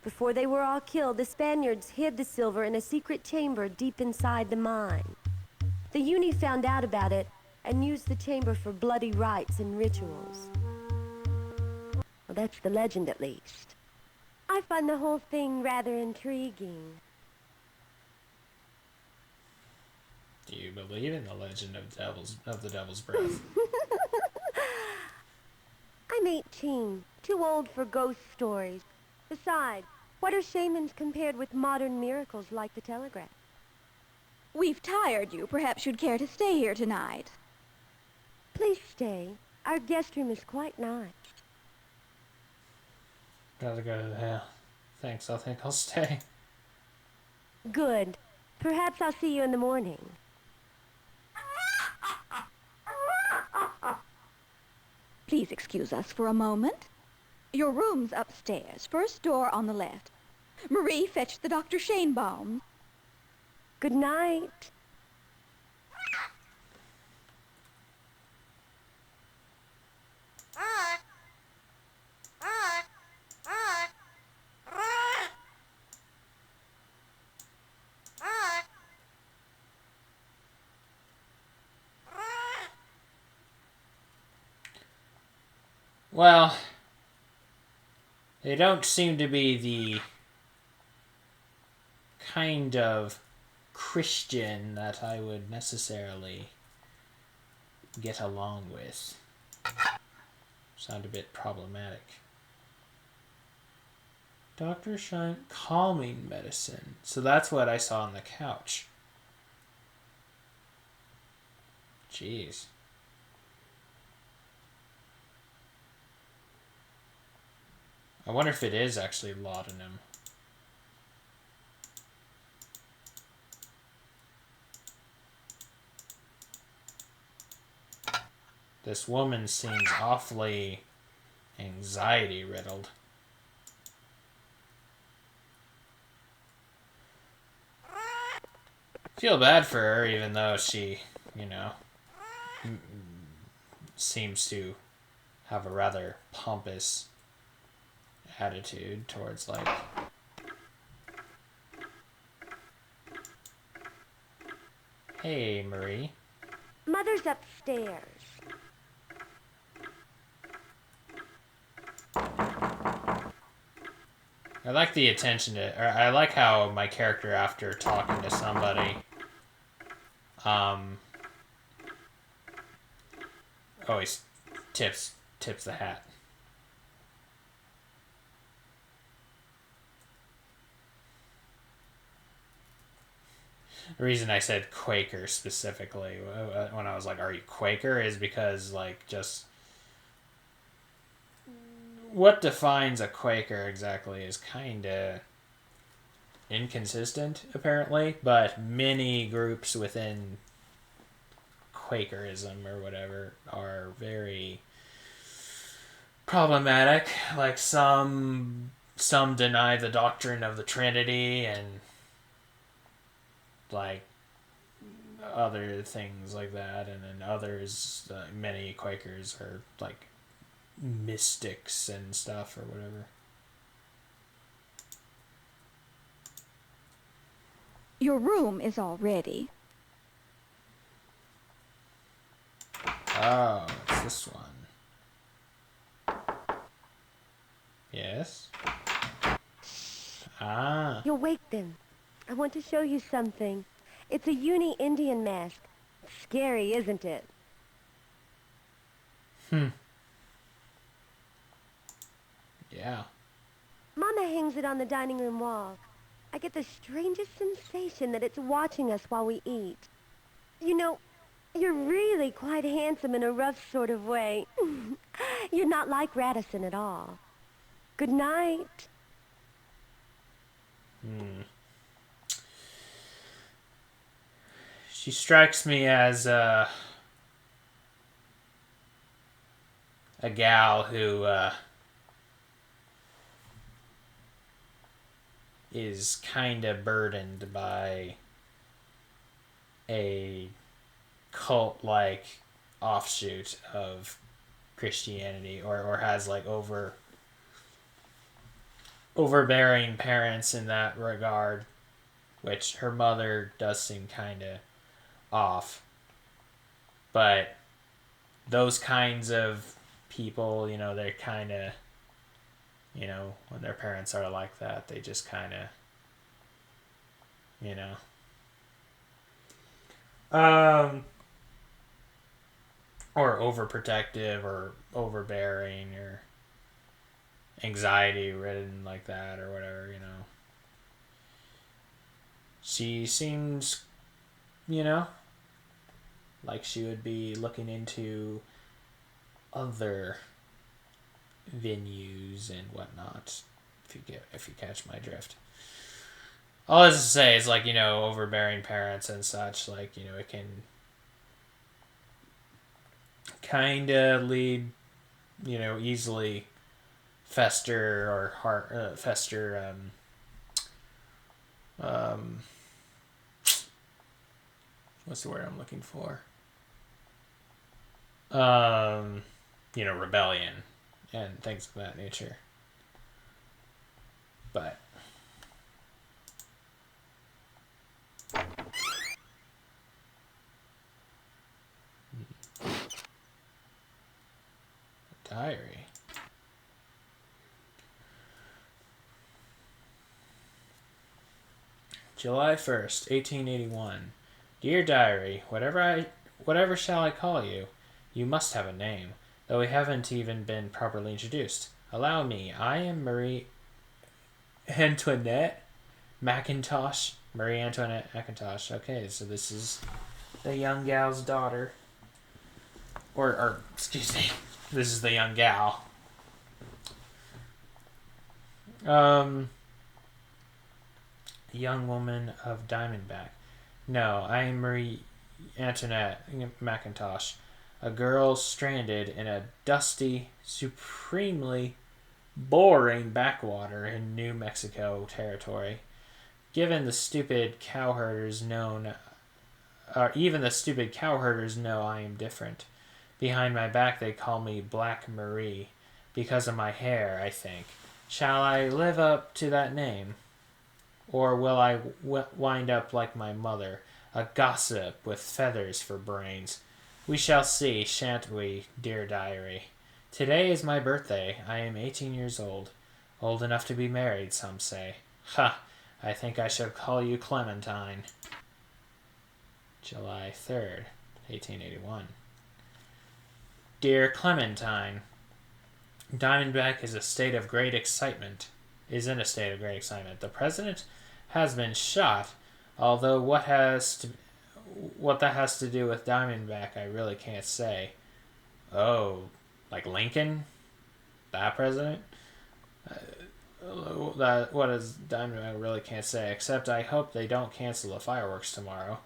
Before they were all killed, the Spaniards hid the silver in a secret chamber deep inside the mine. The uni found out about it and used the chamber for bloody rites and rituals. Well, that's the legend, at least. I find the whole thing rather intriguing. Do you believe in the legend of the Devil's Breath? I'm 18, too old for ghost stories. Besides, what are shamans compared with modern miracles like the telegraph? We've tired you. Perhaps you'd care to stay here tonight. Please stay. Our guest room is quite nice. Gotta go to the hell. Thanks, I think I'll stay. Good. Perhaps I'll see you in the morning. Please excuse us for a moment. Your room's upstairs, first door on the left. Marie, fetch the Dr. Shanebaum. Good night. Well, they don't seem to be the kind of Christian that I would necessarily get along with. Sound a bit problematic. Dr. Shine calming medicine. So that's what I saw on the couch. Jeez. I wonder if it is actually laudanum. This woman seems awfully anxiety-riddled. Feel bad for her, even though she, you know, seems to have a rather pompous attitude towards, like... Hey, Marie. Mother's upstairs. I like the attention to, or I like how my character, after talking to somebody, always tips the hat. The reason I said Quaker specifically when I was like, "Are you Quaker?" is because, like, just what defines a Quaker exactly is kind of inconsistent, apparently, but many groups within Quakerism or whatever are very problematic. Like, some deny the doctrine of the Trinity and, like, other things like that, and then others, many Quakers are, like, mystics and stuff or whatever. Your room is all ready. Oh, it's this one. Yes? Ah. You'll wake them. I want to show you something. It's a uni Indian mask. Scary, isn't it? Yeah. Mama hangs it on the dining room wall. I get the strangest sensation that it's watching us while we eat. You know, you're really quite handsome in a rough sort of way. You're not like Radisson at all. Good night. She strikes me as a gal who is kind of burdened by a cult-like offshoot of Christianity, or has, like, overbearing parents in that regard, which her mother does seem kind of off. But those kinds of people, you know, they're kind of, you know, when their parents are like that, they just kind of, you know, or overprotective or overbearing or anxiety ridden like that or whatever, you know. She seems, you know, like she would be looking into other venues and whatnot, if you catch my drift. All I was to say is, like, you know, overbearing parents and such, like, you know, it can kind of lead, you know, easily fester or fester what's the word I'm looking for? You know, rebellion and things of that nature. But diary. July 1st, 1881. Dear Diary, whatever shall I call you? You must have a name, though we haven't even been properly introduced. Allow me. I am Marie Antoinette McIntosh. Marie Antoinette McIntosh. Okay, so this is the young gal's daughter. Or excuse me, this is the young gal. Young woman of Diamondback. No, I am Marie Antoinette McIntosh, a girl stranded in a dusty, supremely boring backwater in New Mexico territory. Even the stupid cowherders know I am different. Behind my back they call me Black Marie, because of my hair, I think. Shall I live up to that name? Or will I wind up like my mother, a gossip with feathers for brains? We shall see, shan't we, dear diary? Today is my birthday. I am 18 years old. Old enough to be married, some say. Ha! I think I shall call you Clementine. July 3rd, 1881. Dear Clementine, Diamondback is in a state of great excitement. The president has been shot, although what that has to do with Diamondback, I really can't say. Oh, like Lincoln? That president? What does Diamondback really can't say, except I hope they don't cancel the fireworks tomorrow.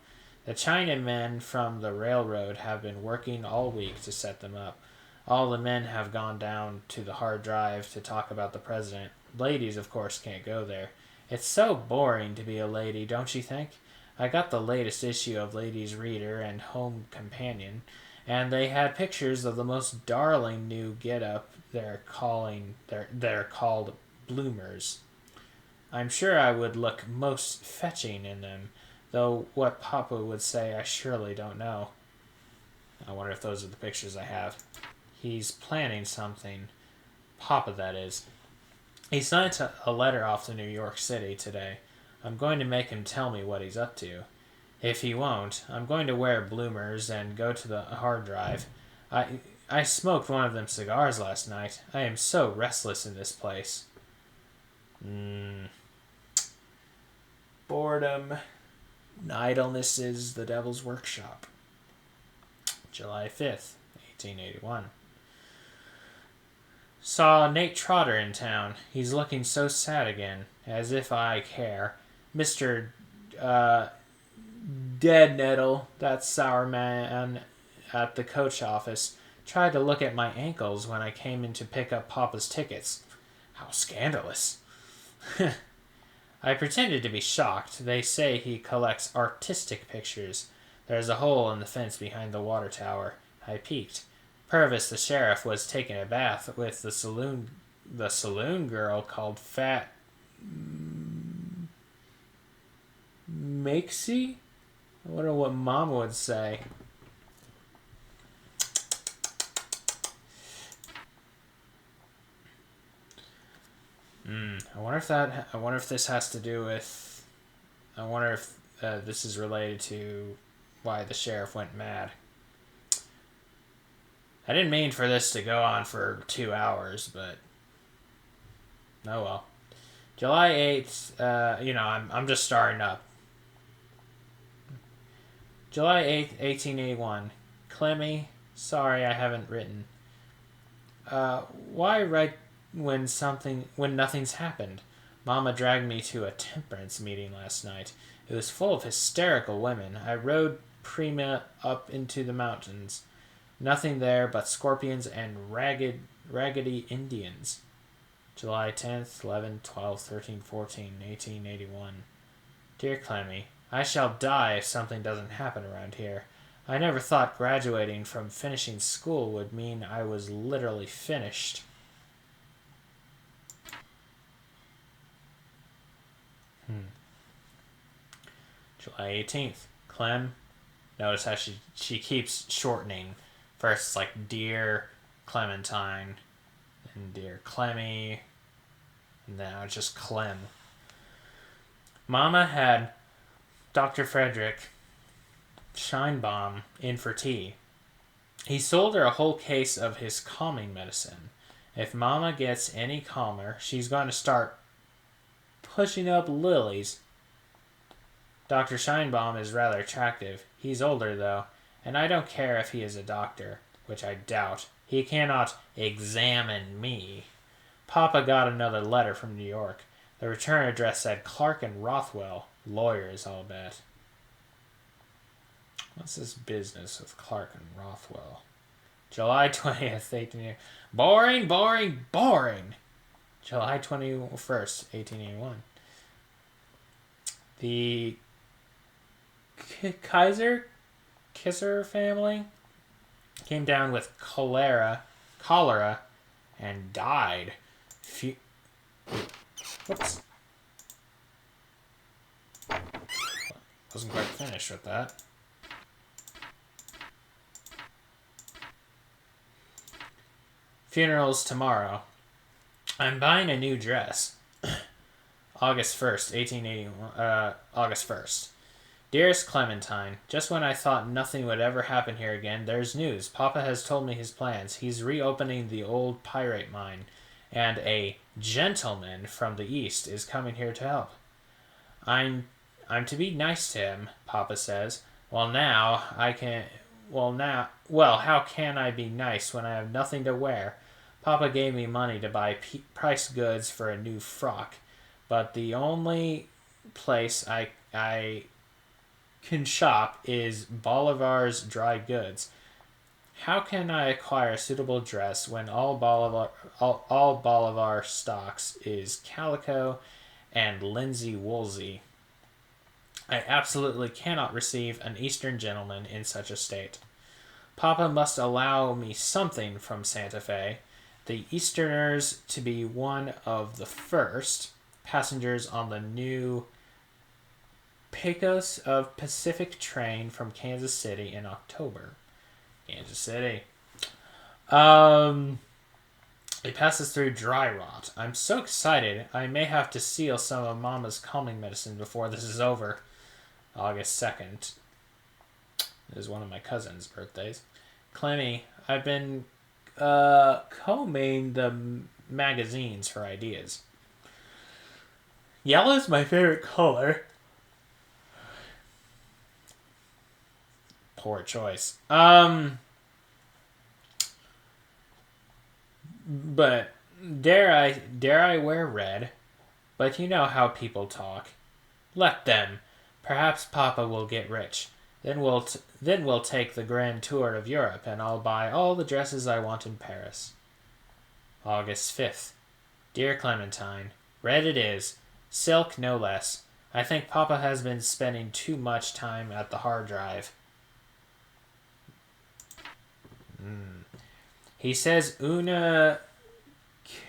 The Chinamen from the railroad have been working all week to set them up. All the men have gone down to the hard drive to talk about the president. Ladies, of course, can't go there. It's so boring to be a lady, don't you think? I got the latest issue of Ladies' Reader and Home Companion, and they had pictures of the most darling new get-up they're called bloomers. I'm sure I would look most fetching in them, though what Papa would say I surely don't know. I wonder if those are the pictures I have. He's planning something. Papa, that is. He sent a letter off to New York City today. I'm going to make him tell me what he's up to. If he won't, I'm going to wear bloomers and go to the hard drive. I smoked one of them cigars last night. I am so restless in this place. Boredom. Idleness is the devil's workshop. July 5th, 1881. Saw Nate Trotter in town. He's looking so sad again. As if I care. Mr. Dead Nettle, that sour man at the coach office, tried to look at my ankles when I came in to pick up Papa's tickets. How scandalous. I pretended to be shocked. They say he collects artistic pictures. There's a hole in the fence behind the water tower. I peeked. Purvis, the sheriff, was taking a bath with the saloon girl called Fat Maizie? I wonder what Mama would say. I wonder if this has to do with. I wonder if this is related to why the sheriff went mad. I didn't mean for this to go on for 2 hours, but oh well. July 8th. I'm just starting up. July 8th, 1881. Clemmy, sorry I haven't written. Why write when nothing's happened? Mama dragged me to a temperance meeting last night. It was full of hysterical women. I rode Prima up into the mountains. Nothing there but scorpions and raggedy Indians. July 10th, 11th, 12th, 13th, 14th, 1881. Dear Clemmy, I shall die if something doesn't happen around here. I never thought graduating from finishing school would mean I was literally finished. July 18th. Clem. Notice how she keeps shortening. First it's like Dear Clementine, and Dear Clemmy, and now it's just Clem. Mama had Dr. Frederick Scheinbaum in for tea. He sold her a whole case of his calming medicine. If Mama gets any calmer, she's going to start pushing up lilies. Dr. Scheinbaum is rather attractive. He's older, though, and I don't care if he is a doctor, which I doubt. He cannot examine me. Papa got another letter from New York. The return address said Clark and Rothwell, lawyers, I'll bet. What's this business with Clark and Rothwell? July 20th, 18... Boring, boring, boring! July 21st, 1881. The Kisser family came down with cholera, and died. Whoops. Wasn't quite finished with that. Funerals tomorrow. I'm buying a new dress. August 1st, 1881. August 1st. Dearest Clementine, just when I thought nothing would ever happen here again, there's news. Papa has told me his plans. He's reopening the old pyrite mine, and a gentleman from the east is coming here to help. I'm to be nice to him, Papa says. Well, how can I be nice when I have nothing to wear? Papa gave me money to buy price goods for a new frock, but the only place I can shop is Bolivar's Dry Goods. How can I acquire a suitable dress when all Bolivar stocks is calico and linsey woolsey? I absolutely cannot receive an Eastern gentleman in such a state. Papa must allow me something from Santa Fe. The Easterners to be one of the first passengers on the new Pecos of Pacific train from Kansas City in October. Kansas City. It passes through dry rot. I'm so excited. I may have to seal some of Mama's calming medicine before this is over. August 2nd. It is one of my cousin's birthdays. Clemmy, I've been combing the magazines for ideas. Yellow is my favorite color. Poor choice. But dare I wear red? But you know how people talk. Let them. Perhaps Papa will get rich. Then we'll take the grand tour of Europe, and I'll buy all the dresses I want in Paris. August 5th. Dear Clementine, red it is. Silk, no less. I think Papa has been spending too much time at the hard drive. He says Oona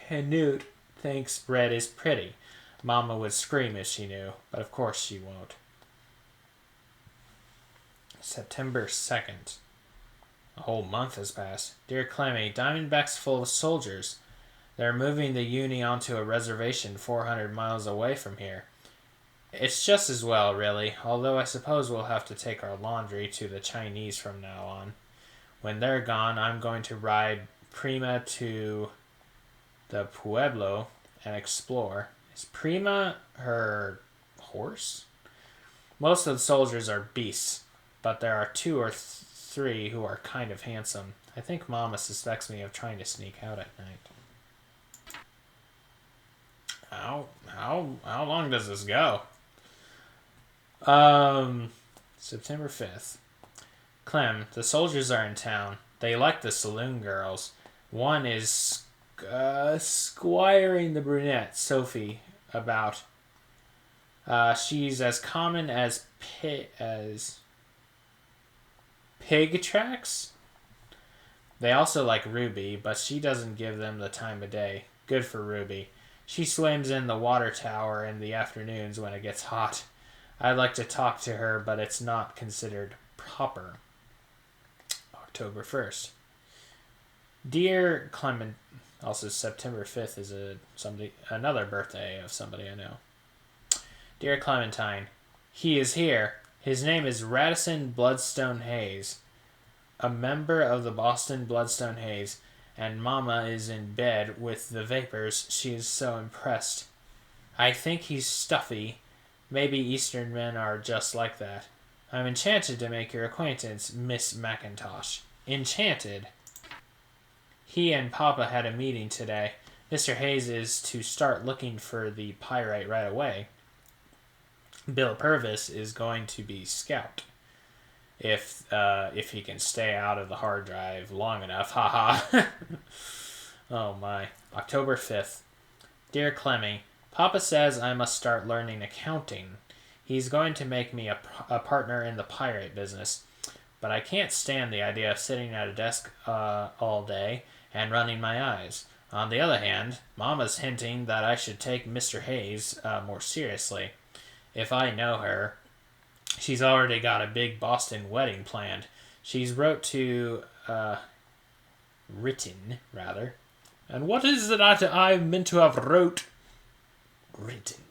Canute thinks red is pretty. Mama would scream if she knew, but of course she won't. September 2nd. A whole month has passed. Dear Clemmy, Diamondback's full of soldiers. They're moving the uni onto a reservation 400 miles away from here. It's just as well, really, although I suppose we'll have to take our laundry to the Chinese from now on. When they're gone, I'm going to ride Prima to the Pueblo and explore. Is Prima her horse? Most of the soldiers are beasts, but there are 2 or 3 who are kind of handsome. I think Mama suspects me of trying to sneak out at night. How long does this go? September 5th. Clem, the soldiers are in town. They like the saloon girls. One is squiring the brunette, Sophie, about. She's as common as pig tracks. They also like Ruby, but she doesn't give them the time of day. Good for Ruby. She swims in the water tower in the afternoons when it gets hot. I'd like to talk to her, but it's not considered proper. October 1st. Dear Clement, also September 5th is another birthday of somebody I know. Dear Clementine, he is here. His name is Radisson Bloodstone-Hayes. a member of the Boston Bloodstone-Hayes, and Mama is in bed with the vapors. She is so impressed. I think he's stuffy. Maybe Eastern men are just like that. I'm enchanted to make your acquaintance, Miss McIntosh. Enchanted. He and Papa had a meeting today. Mr. Hayes is to start looking for the pyrite right away. Bill Purvis is going to be scout. If he can stay out of the hard drive long enough. Haha. Oh my. October 5th. Dear Clemmy, Papa says I must start learning accounting. He's going to make me a partner in the pyrite business. But I can't stand the idea of sitting at a desk all day and running my eyes. On the other hand, Mama's hinting that I should take Mr. Hayes more seriously. If I know her, she's already got a big Boston wedding planned. She's written, rather. And what is it I meant to have written?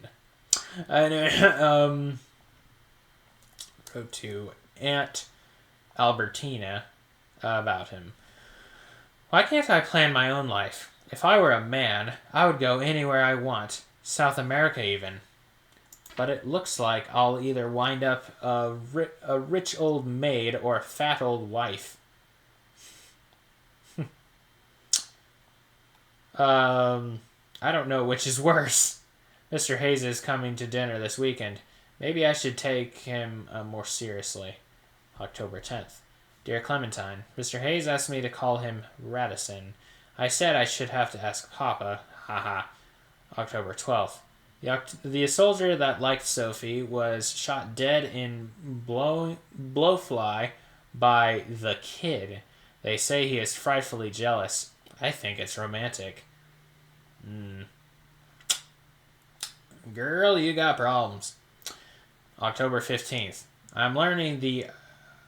And wrote to Aunt Albertina about him. Why can't I plan my own life? If I were a man, I would go anywhere I want. South America even. But it looks like I'll either wind up a rich old maid or a fat old wife. I don't know which is worse. Mr. Hayes is coming to dinner this weekend. Maybe I should take him more seriously. October 10th. Dear Clementine, Mr. Hayes asked me to call him Radisson. I said I should have to ask Papa. Haha. October 12th. The soldier that liked Sophie was shot dead in blowfly by the kid. They say he is frightfully jealous. I think it's romantic. Girl, you got problems. October 15th. I'm learning the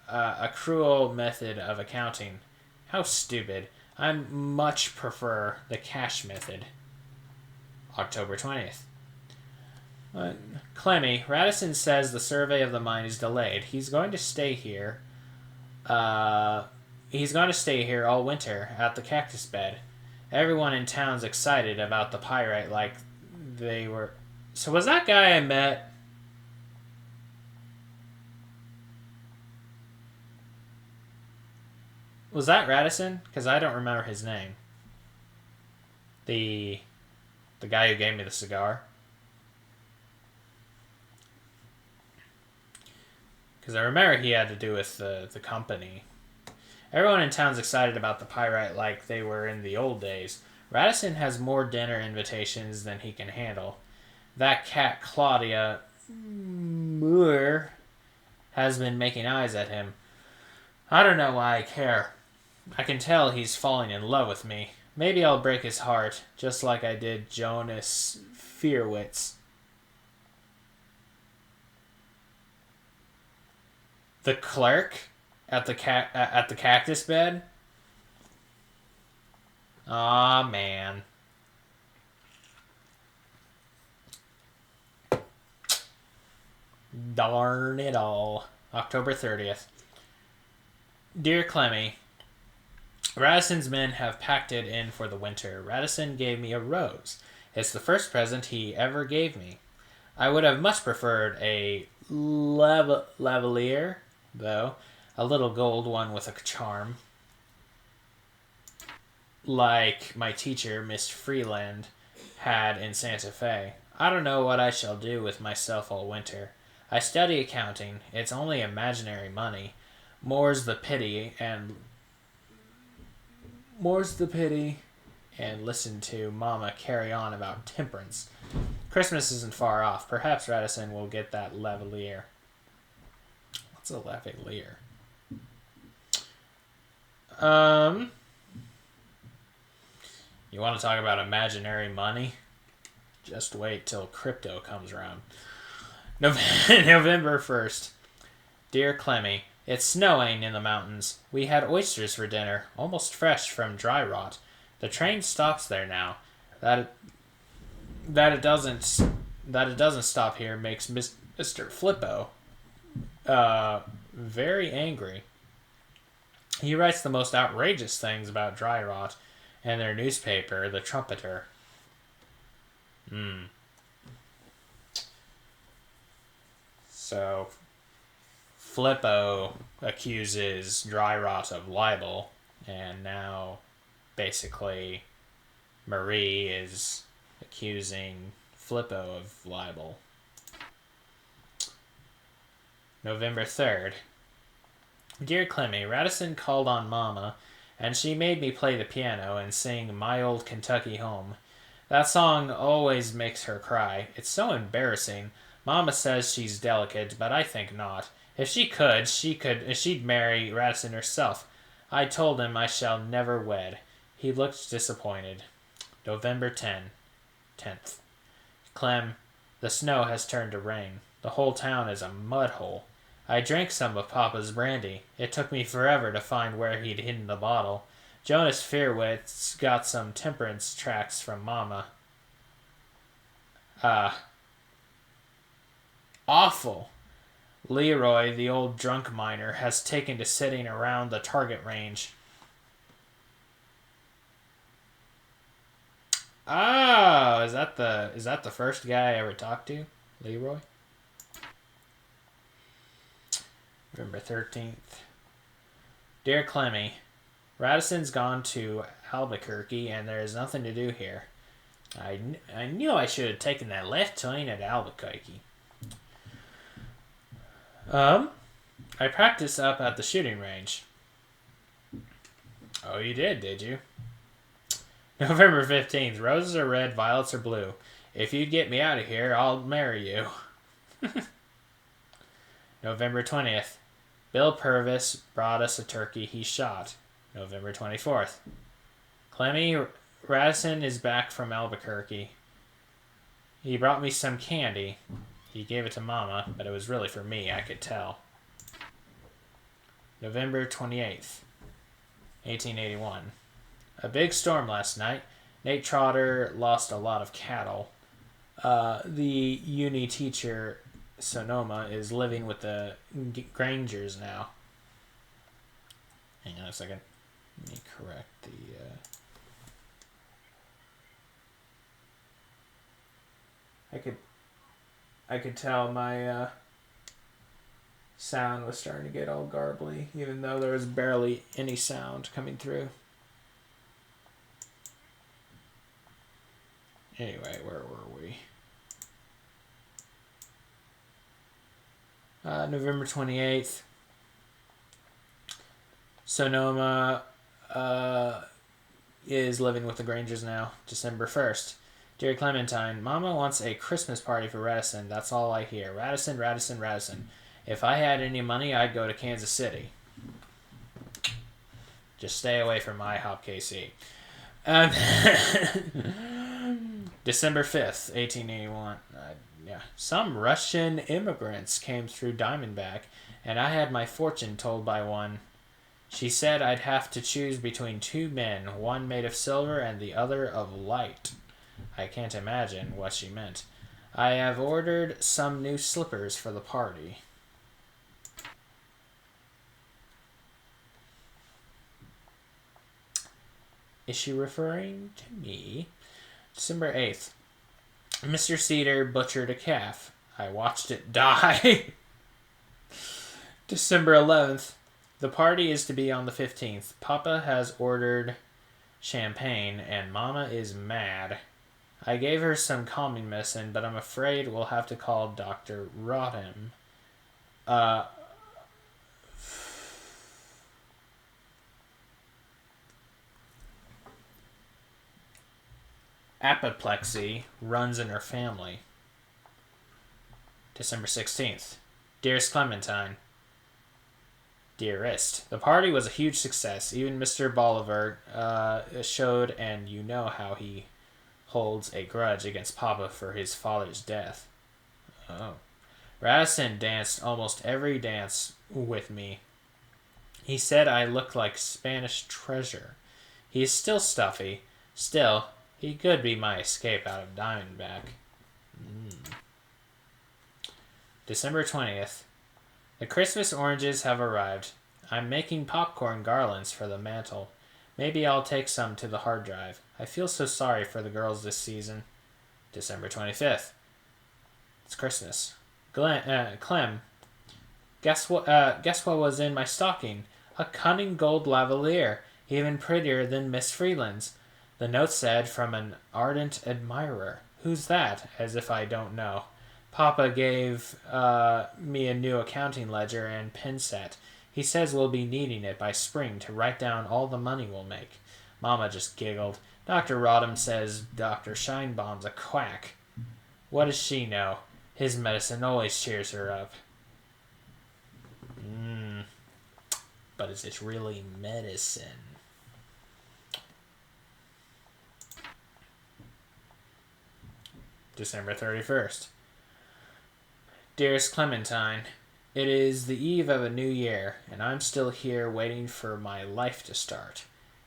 accrual method of accounting. How stupid. I much prefer the cash method. October 20th. Clemmy, Radisson says the survey of the mine is delayed. He's going to stay here. He's going to stay here all winter at the cactus bed. Everyone in town's excited about the pyrite like they were. So was that guy I met? Was that Radisson? Because I don't remember his name. The guy who gave me the cigar. Because I remember he had to do with the company. Everyone in town's excited about the pyrite like they were in the old days. Radisson has more dinner invitations than he can handle. That cat Claudia Moore has been making eyes at him. I don't know why I care. I can tell he's falling in love with me. Maybe I'll break his heart, just like I did Jonas Fearwitt's. The clerk at the cactus bed? Aw, man. Darn it all. October 30th. Dear Clemmy, Radisson's men have packed it in for the winter. Radisson gave me a rose. It's the first present he ever gave me. I would have much preferred a lavalier, though. A little gold one with a charm. Like my teacher, Miss Freeland, had in Santa Fe. I don't know what I shall do with myself all winter. I study accounting. It's only imaginary money. More's the pity, and listen to Mama carry on about temperance. Christmas isn't far off. Perhaps Radisson will get that lavalier. What's a lavalier? You want to talk about imaginary money? Just wait till crypto comes around. November 1st. Dear Clemmy, it's snowing in the mountains. We had oysters for dinner, almost fresh from dry rot. The train stops there now. That it doesn't stop here makes Mr. Flippo very angry. He writes the most outrageous things about dry rot in their newspaper, The Trumpeter. So, Flippo accuses dry rot of libel, and now, basically, Marie is accusing Flippo of libel. November 3rd. Dear Clemmy, Radisson called on Mama, and she made me play the piano and sing My Old Kentucky Home. That song always makes her cry. It's so embarrassing. Mama says she's delicate, but I think not. If she'd marry Radisson herself. I told him I shall never wed. He looked disappointed. November 10th. Clem, the snow has turned to rain. The whole town is a mud hole. I drank some of Papa's brandy. It took me forever to find where he'd hidden the bottle. Jonas Fearwitt's got some temperance tracts from Mama. Awful. Leroy, the old drunk miner, has taken to sitting around the target range. Oh, is that the first guy I ever talked to? Leroy? November 13th. Dear Clemmy, Radisson's gone to Albuquerque and there is nothing to do here. I knew I should have taken that left turn at Albuquerque. I practiced up at the shooting range. Oh, you did you? November 15th. Roses are red, violets are blue. If you'd get me out of here, I'll marry you. November 20th. Bill Purvis brought us a turkey he shot. November 24th. Clemmy, Radisson is back from Albuquerque. He brought me some candy. He gave it to Mama, but it was really for me, I could tell. November 28th, 1881. A big storm last night. Nate Trotter lost a lot of cattle. The uni teacher, Sonoma, is living with the Grangers now. Hang on a second. Let me correct the... I could tell my sound was starting to get all garbly, even though there was barely any sound coming through. Anyway, where were we? November 28th. Sonoma is living with the Grangers now. December 1st. Dear Clementine, Mama wants a Christmas party for Radisson. That's all I hear. Radisson, Radisson, Radisson. If I had any money, I'd go to Kansas City. Just stay away from IHOP KC. December 5th, 1881. Some Russian immigrants came through Diamondback, and I had my fortune told by one. She said I'd have to choose between two men, one made of silver and the other of light. I can't imagine what she meant. I have ordered some new slippers for the party. Is she referring to me? December 8th. Mr. Cedar butchered a calf. I watched it die. December 11th. The party is to be on the 15th. Papa has ordered champagne, and Mama is mad. I gave her some calming medicine, but I'm afraid we'll have to call Dr. Rodham. Apoplexy runs in her family. December 16th. Dearest Clementine. Dearest. The party was a huge success. Even Mr. Bolivar showed, and you know how he holds a grudge against Papa for his father's death. Oh. Radisson danced almost every dance with me. He said I looked like Spanish treasure. He is still stuffy. Still, he could be my escape out of Diamondback. December 20th. The Christmas oranges have arrived. I'm making popcorn garlands for the mantle. Maybe I'll take some to the hard drive. I feel so sorry for the girls this season. December 25th. It's Christmas. Clem, guess what was in my stocking? A cunning gold lavalier, even prettier than Miss Freeland's. The note said, from an ardent admirer. Who's that? As if I don't know. Papa gave me a new accounting ledger and pen set. He says we'll be needing it by spring to write down all the money we'll make. Mama just giggled. Dr. Rodham says Dr. Shinebaum's a quack. What does she know? His medicine always cheers her up. But is it really medicine? December 31st. Dearest Clementine, it is the eve of a new year, and I'm still here waiting for my life to start.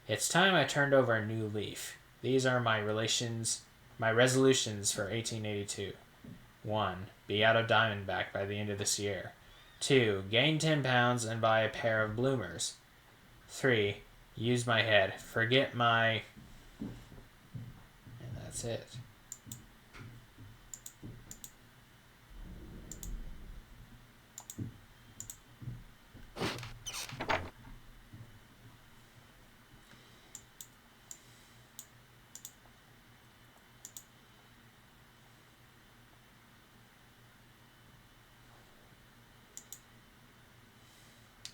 It's time I turned over a new leaf. These are my resolutions for 1882. 1. Be out of Diamondback by the end of this year. 2. Gain 10 pounds and buy a pair of bloomers. 3. Use my head. Forget my... And that's it.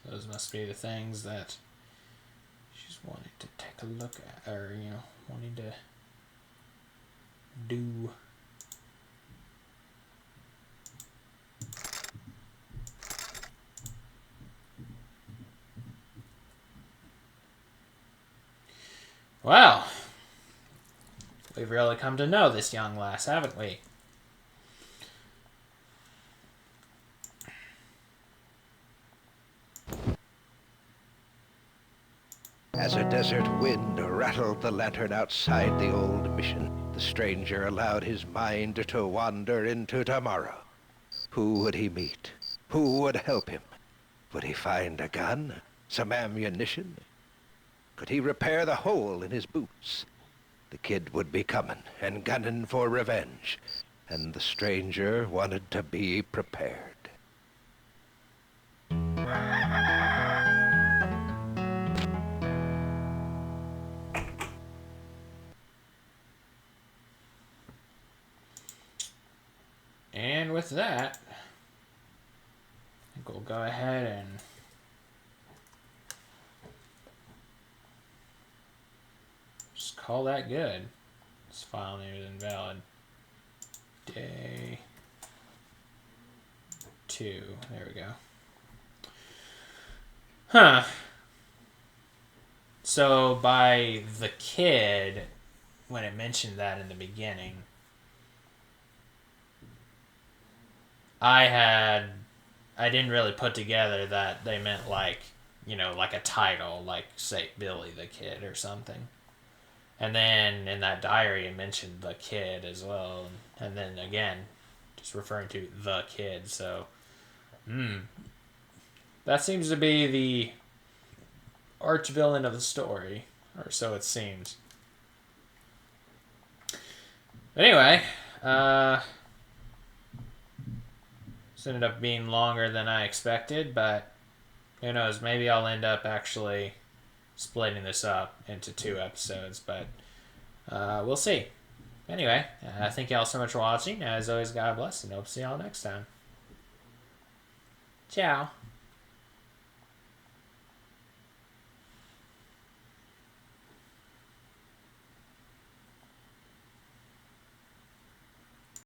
Those must be the things that she's wanting to take a look at, or, wanting to do. Well, we've really come to know this young lass, haven't we? As a desert wind rattled the lantern outside the old mission, the stranger allowed his mind to wander into tomorrow. Who would he meet? Who would help him? Would he find a gun? Some ammunition? Could he repair the hole in his boots? The kid would be coming and gunning for revenge, and the stranger wanted to be prepared. And with that, I think we'll go ahead and just call that good. This file name is invalid. Day 2. There we go. Huh. So by the kid, when it mentioned that in the beginning, I didn't really put together that they meant like a title, like say Billy the Kid or something. And then in that diary it mentioned the kid as well, and then again just referring to the kid. So that seems to be the arch villain of the story, or so it seems. But anyway, this ended up being longer than I expected, but who knows, maybe I'll end up actually splitting this up into 2 episodes, but we'll see. Anyway, thank you all so much for watching. As always, God bless, and hope to see y'all next time. Ciao.